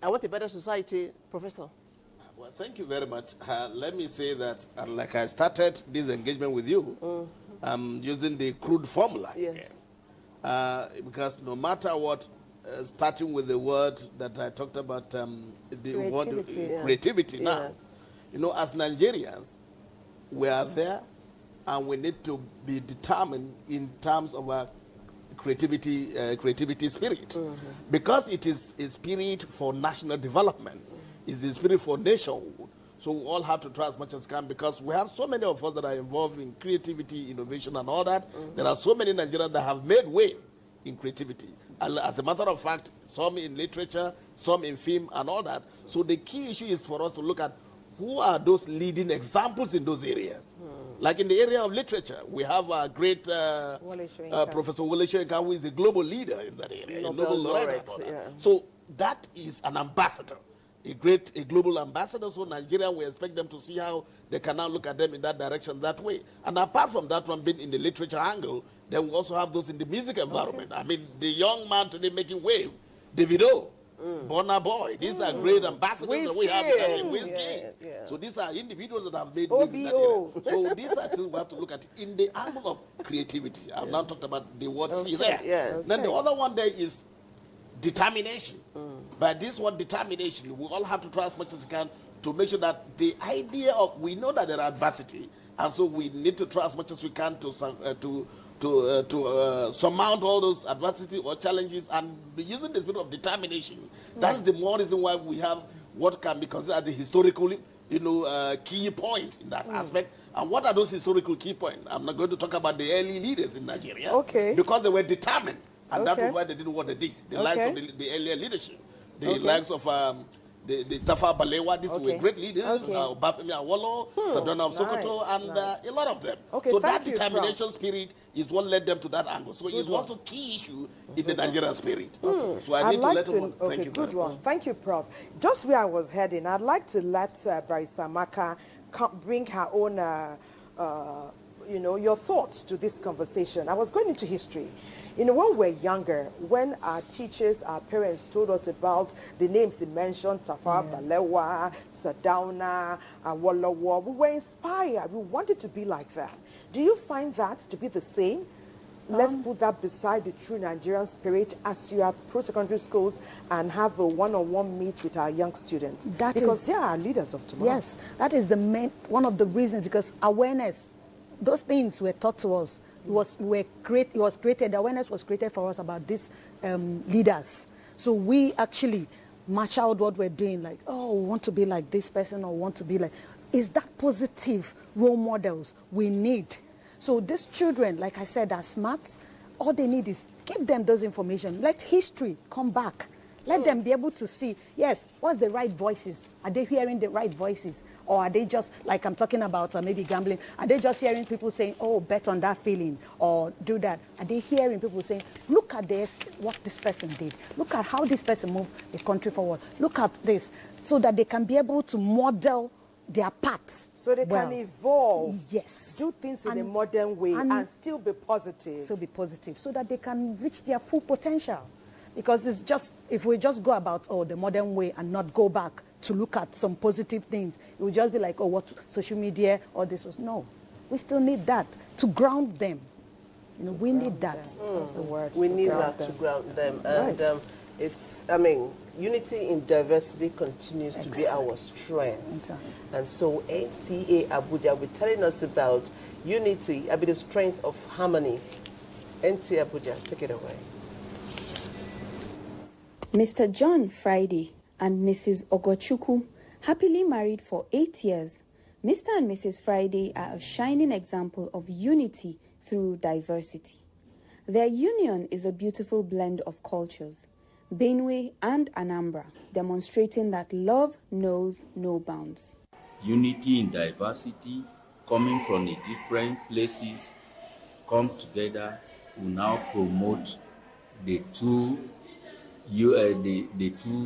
S9: I want a better society, Professor?
S10: Well, thank you very much. Let me say that, like I started this engagement with you, I'm using the crude formula.
S9: Yes.
S10: Because no matter what, starting with the word that I talked about, the creativity now.
S9: Yes.
S10: You know, as Nigerians, we are there and we need to be determined in terms of our creativity spirit. Because it is a spirit for national development. It's a spirit for nationhood. So we all have to try as much as can because we have so many of us that are involved in creativity, innovation and all that. There are so many Nigerians that have made way in creativity. As a matter of fact, some in literature, some in film and all that. So the key issue is for us to look at who are those leading examples in those areas. Like in the area of literature, we have a great Professor Wole Soyinka, who is a global leader in that area.
S9: Nobel laureate,
S10: So that is an ambassador, a global ambassador. So Nigeria, we expect them to see how they can now look at them in that direction that way. And apart from that one being in the literature angle, then we also have those in the music environment. I mean, the young man today making wave, Davido, Burna Boy. These are great ambassadors that we have in Whiskey. So these are individuals that have made wave in that area. So these are things we have to look at in the angle of creativity. I've now talked about the word C there. Then the other one there is determination. By this word determination, we all have to try as much as we can to make sure that the idea of, we know that there are adversity, and so we need to try as much as we can to surmount all those adversity or challenges and be using the spirit of determination. That's the more reason why we have what can be considered the historical, key point in that aspect. And what are those historical key points? I'm not going to talk about the early leaders in Nigeria because they were determined, and that was why they did what they did. The likes of the earlier leadership, the likes of the Tafa Balewa, these were great leaders, Bafemi Awolowo, Sardauna of Sokoto, and a lot of them. So that determination spirit is what led them to that angle. So it's also key issue in the Nigerian spirit. So I need to let them know. Thank you.
S3: Good one. Thank you, Prof. Just where I was heading, I'd like to let Barrister Amaka bring her own, your thoughts to this conversation. I was going into history. When we were younger, when our teachers, our parents told us about the names they mentioned, Tafawa Balewa, Sardauna, Awolowo, we were inspired. We wanted to be like that. Do you find that to be the same let's put that beside the true Nigerian spirit as you approach secondary schools and have a one-on-one meet with our young students. Because they are leaders of tomorrow.
S12: Yes, that is the one of the reasons, because awareness, those things were taught to us. The awareness was created for us about these leaders. So we actually match out what we're doing, like, oh, we want to be like this person or want to be like, is that positive role models we need? So these children, like I said, are smart. All they need is give them those information. Let history come back. Let them be able to see, yes, what's the right voices? Are they hearing the right voices? Or are they just, like I'm talking about maybe gambling, are they just hearing people saying, oh, bet on that feeling or do that? Are they hearing people saying, look at this, what this person did. Look at how this person moved the country forward. Look at this, so that they can be able to model their path.
S3: So they can evolve.
S12: Yes.
S3: Do things in a modern way and still be positive.
S12: Still be positive, so that they can reach their full potential. Because it's just, if we just go about, the modern way and not go back to look at some positive things, it would just be like, what social media, or this was, no. We still need that to ground them. We need that.
S3: That's the word.
S9: We need that to ground them. And unity in diversity continues to be our strength.
S12: Exactly.
S9: And so NTA Abuja will be telling us about unity, the strength of harmony. NTA Abuja, take it away.
S19: Mr. John Friday and Mrs. Ogochukwu, happily married for 8 years, Mr. and Mrs. Friday are a shining example of unity through diversity. Their union is a beautiful blend of cultures, Benue and Anambra, demonstrating that love knows no bounds.
S20: Unity in diversity, coming from the different places, come together, will now promote the two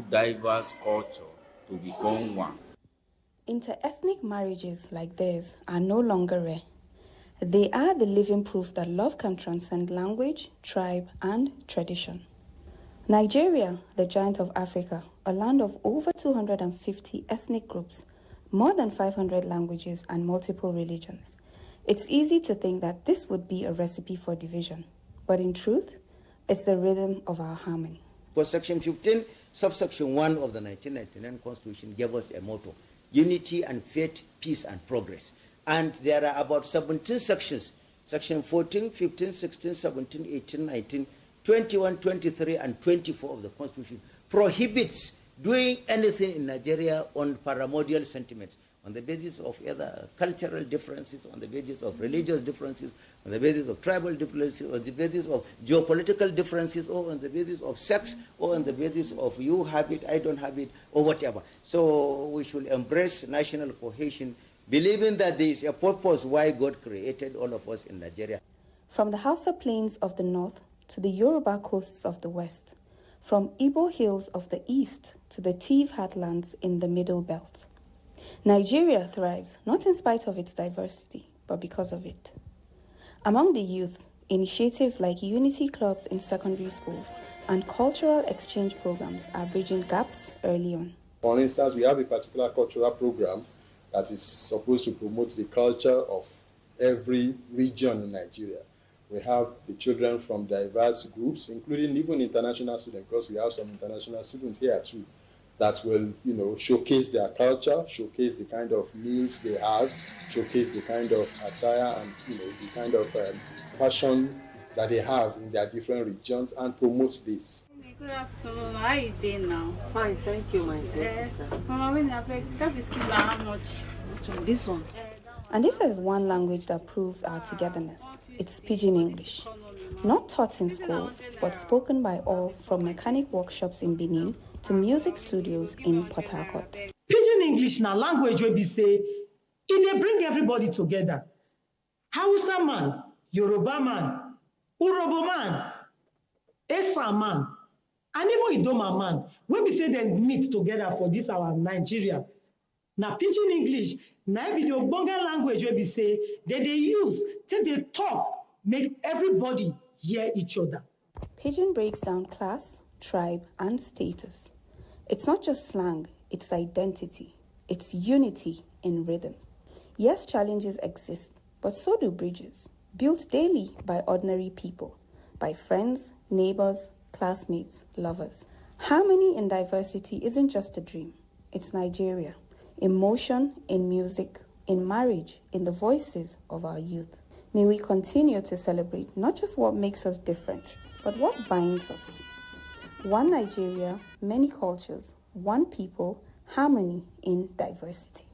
S20: diverse cultures to become one.
S19: Inter-ethnic marriages like theirs are no longer rare. They are the living proof that love can transcend language, tribe, and tradition. Nigeria, the giant of Africa, a land of over 250 ethnic groups, more than 500 languages, and multiple religions. It's easy to think that this would be a recipe for division, but in truth, it's the rhythm of our harmony.
S21: Because Section 15, subsection 1 of the 1999 Constitution gave us a motto: unity and faith, peace and progress. And there are about 17 sections, Section 14, 15, 16, 17, 18, 19, 21, 23, and 24 of the Constitution prohibits doing anything in Nigeria on primordial sentiments, on the basis of either cultural differences, on the basis of religious differences, on the basis of tribal differences, on the basis of geopolitical differences, or on the basis of sex, or on the basis of you have it, I don't have it, or whatever. So we should embrace national cohesion, believing that there is a purpose why God created all of us in Nigeria.
S19: From the Hausa plains of the north to the Yoruba coasts of the west, from Igbo hills of the east to the Tiv heartlands in the middle belt, Nigeria thrives not in spite of its diversity, but because of it. Among the youth, initiatives like unity clubs in secondary schools and cultural exchange programs are bridging gaps early on.
S22: For instance, we have a particular cultural program that is supposed to promote the culture of every region in Nigeria. We have the children from diverse groups, including even international students, because we have some international students here too, that will, showcase their culture, showcase the kind of meals they have, showcase the kind of attire and, the kind of fashion that they have in their different regions, and promote this.
S23: Good afternoon. How are you doing now?
S24: Fine, thank you, my dear sister.
S23: Mama, when I beg, that biscuit is how much?
S24: This one.
S19: And if there's one language that proves our togetherness, it's Pidgin English. Not taught in schools, but spoken by all, from mechanic workshops in Benin to music studios in Port Harcourt.
S25: Pidgin English na language wey be say e dey bring everybody together. Hausa man, Yoruba man, Urobo man, Esa man, and even Idoma man, wey be say dem meet together for this our Nigeria. Na Pidgin English na be the ogbonge language wey be say dem dey use take dey talk, make everybody hear each other.
S19: Pidgin breaks down class, tribe, and status. It's not just slang, it's identity. It's unity in rhythm. Yes, challenges exist, but so do bridges. built daily by ordinary people, by friends, neighbors, classmates, lovers. Harmony in diversity isn't just a dream. It's Nigeria. In motion, in music, in marriage, in the voices of our youth. May we continue to celebrate not just what makes us different, but what binds us. One Nigeria, many cultures, one people, harmony in diversity.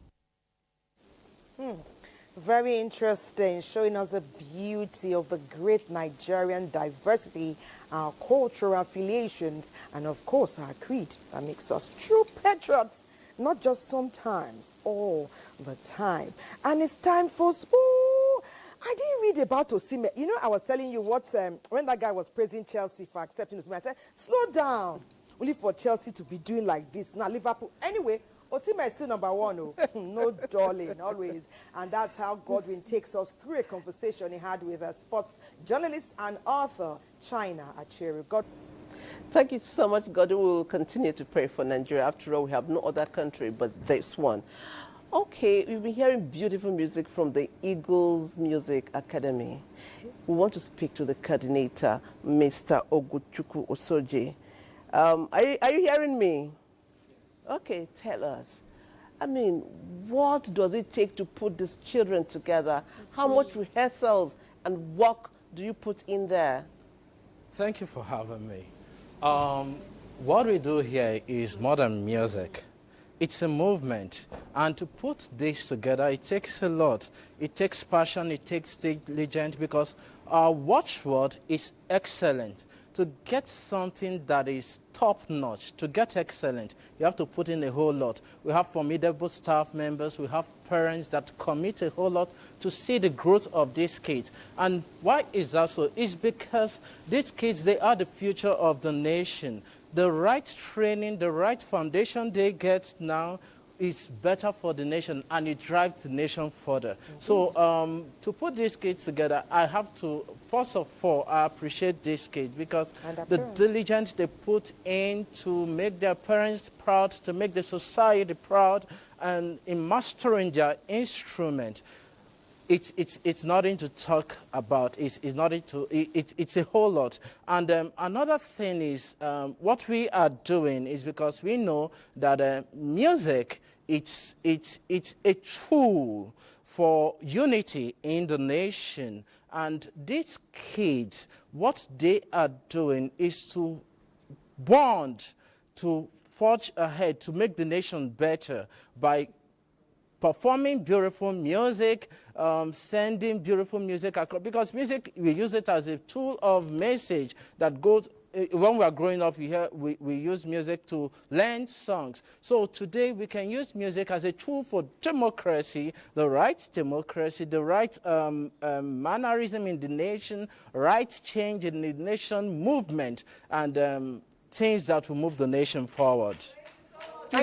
S3: Very interesting, showing us the beauty of the great Nigerian diversity, our cultural affiliations, and of course our creed that makes us true patriots, not just sometimes, all the time. And it's time for sport. I didn't read about Osimhen. You know, I was telling you what, when that guy was praising Chelsea for accepting Osimhen, I said, slow down. Only for Chelsea to be doing like this. Now, Liverpool. Anyway, Osimhen is still number one. Oh. No darling, always. And that's how Godwin takes us through a conversation he had with a sports journalist and author, China Achebe.
S9: Thank you so much, Godwin. We will continue to pray for Nigeria. After all, we have no other country but this one. Okay, we've been hearing beautiful music from the Eagles Music Academy. We want to speak to the coordinator, Mr. Oguchukwu Osoje. Are you hearing me? Okay, tell us. I mean, what does it take to put these children together? How much rehearsals and work do you put in there?
S2: Thank you for having me. What we do here is modern music. It's a movement, and to put this together, it takes a lot. It takes passion, it takes diligence, because our watchword is excellent. To get something that is top-notch, to get excellent, you have to put in a whole lot. We have formidable staff members, we have parents that commit a whole lot to see the growth of these kids. And why is that so? It's because these kids, they are the future of the nation. The right training, the right foundation they get now is better for the nation, and it drives the nation further. So to put these kids together, I have to, first of all, I appreciate these kids because the diligence they put in to make their parents proud, to make the society proud, and in mastering their instrument. It's nothing to talk about. It's a whole lot. And another thing is what we are doing is because we know that music it's a tool for unity in the nation. And these kids, what they are doing is to bond, to forge ahead, to make the nation better by performing beautiful music, sending beautiful music across. Because music, we use it as a tool of message that goes, when we are growing up, we use music to learn songs. So today we can use music as a tool for democracy, the right mannerism in the nation, right change in the nation, movement, and things that will move the nation forward.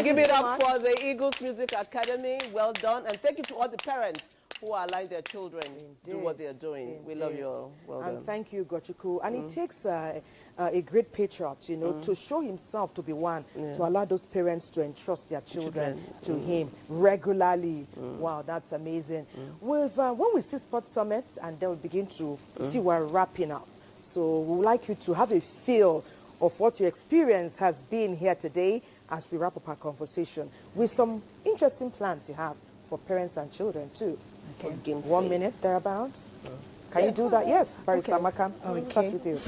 S9: Give it up for the Eagles Music Academy. Well done. And thank you to all the parents who are allowing their children do what they are doing. We love you all. Well done.
S3: And thank you, Gochuku. And it takes a great patriot, you know, to show himself to be one, to allow those parents to entrust their children to him regularly. Wow, that's amazing. When we see Sports Summit, and then we begin to see we're wrapping up. So we would like you to have a feel of what your experience has been here today as we wrap up our conversation with some interesting plans you have for parents and children too. Okay. 1 minute thereabouts. Can you do that? Yes, Barrister Makam. We'll start with you.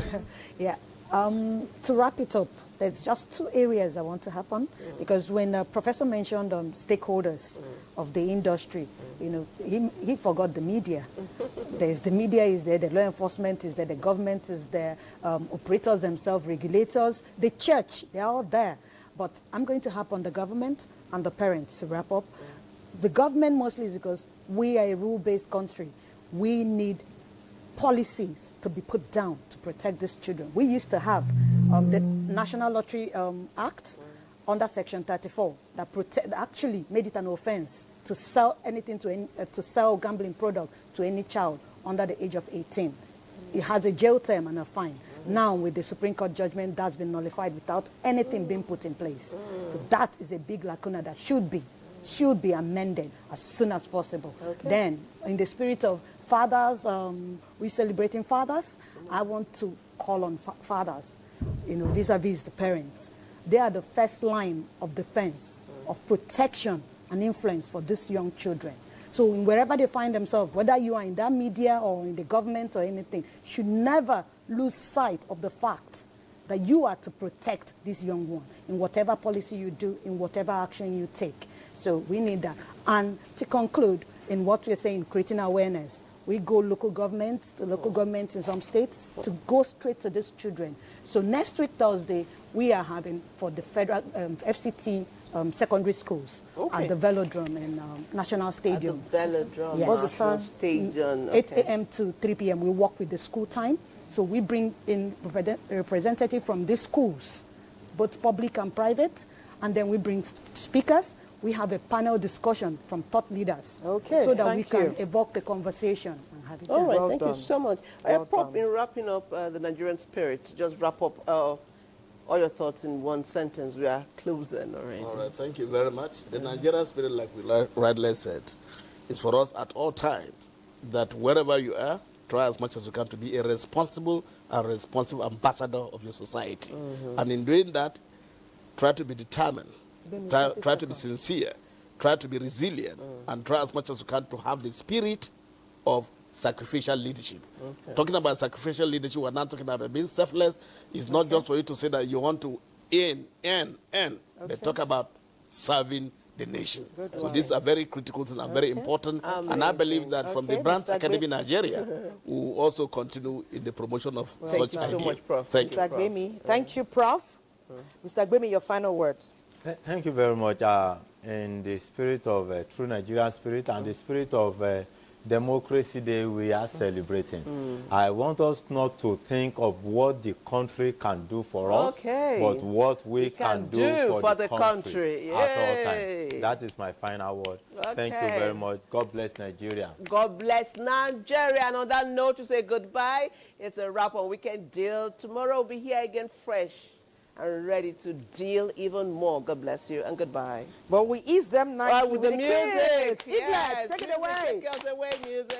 S12: Yeah. To wrap it up, there's just two areas I want to happen because when the professor mentioned stakeholders of the industry, you know, he forgot the media. The media is there, the law enforcement is there, the government is there, operators themselves, regulators, the church, they're all there. But I'm going to harp on the government and the parents to wrap up. The government mostly is because we are a rule-based country. We need policies to be put down to protect these children. We used to have the National Lottery Act under Section 34 that actually made it an offense to sell anything to sell gambling product to any child under the age of 18. It has a jail term and a fine. Now, with the Supreme Court judgment, that's been nullified without anything being put in place. So that is a big lacuna that should be should be amended as soon as possible. Then, in the spirit of fathers, we're celebrating fathers. I want to call on fathers, vis-a-vis the parents. They are the first line of defense, of protection and influence for these young children. So wherever they find themselves, whether you are in that media or in the government or anything, should never lose sight of the fact that you are to protect this young one in whatever policy you do, in whatever action you take. So we need that. And to conclude, in what we're saying, creating awareness, we go local government, to local government in some states, to go straight to these children. So next week, Thursday, we are having for the federal FCT secondary schools at the Velodrome in National Stadium.
S9: At the Velodrome,
S12: yes.
S9: What's the time? Stadium.
S12: 8 a.m. to 3 p.m. We work with the school time. So we bring in representatives from these schools, both public and private, and then we bring speakers. We have a panel discussion from thought leaders, so that we can evoke the conversation and have it done.
S9: All right, thank you so much. Prof, in wrapping up the Nigerian spirit, just wrap up all your thoughts in one sentence. We are closing already.
S10: All right, thank you very much. The Nigerian spirit, like we rightly said, is for us at all times that wherever you are, try as much as you can to be a responsible ambassador of your society. And in doing that, try to be determined, try to be sincere, try to be resilient, and try as much as you can to have the spirit of sacrificial leadership. Talking about sacrificial leadership, we're not talking about being selfless. It's not just for you to say that you want to earn. But talk about serving the nation. So these are very critical things and very important. And I believe that from the Brands Academy Nigeria, we will also continue in the promotion of such ideas.
S9: Thank you so much, Prof.
S10: Thank you.
S3: Mr. Agbemi. Thank you, Prof. Mr. Agbemi, your final words.
S11: Thank you very much. In the spirit of true Nigerian spirit and the spirit of Democracy Day we are celebrating, I want us not to think of what the country can do for us, but what we can do for the country at all times. That is my final word. Thank you very much. God bless Nigeria.
S9: God bless Nigeria. And on that note, to say goodbye. It's a wrap on Weekend Deal. Tomorrow we'll be here again fresh and ready to deal even more. God bless you and goodbye.
S3: But we ease them nicely
S9: with the music.
S3: Eaglet, take it away.
S9: Take us away, music.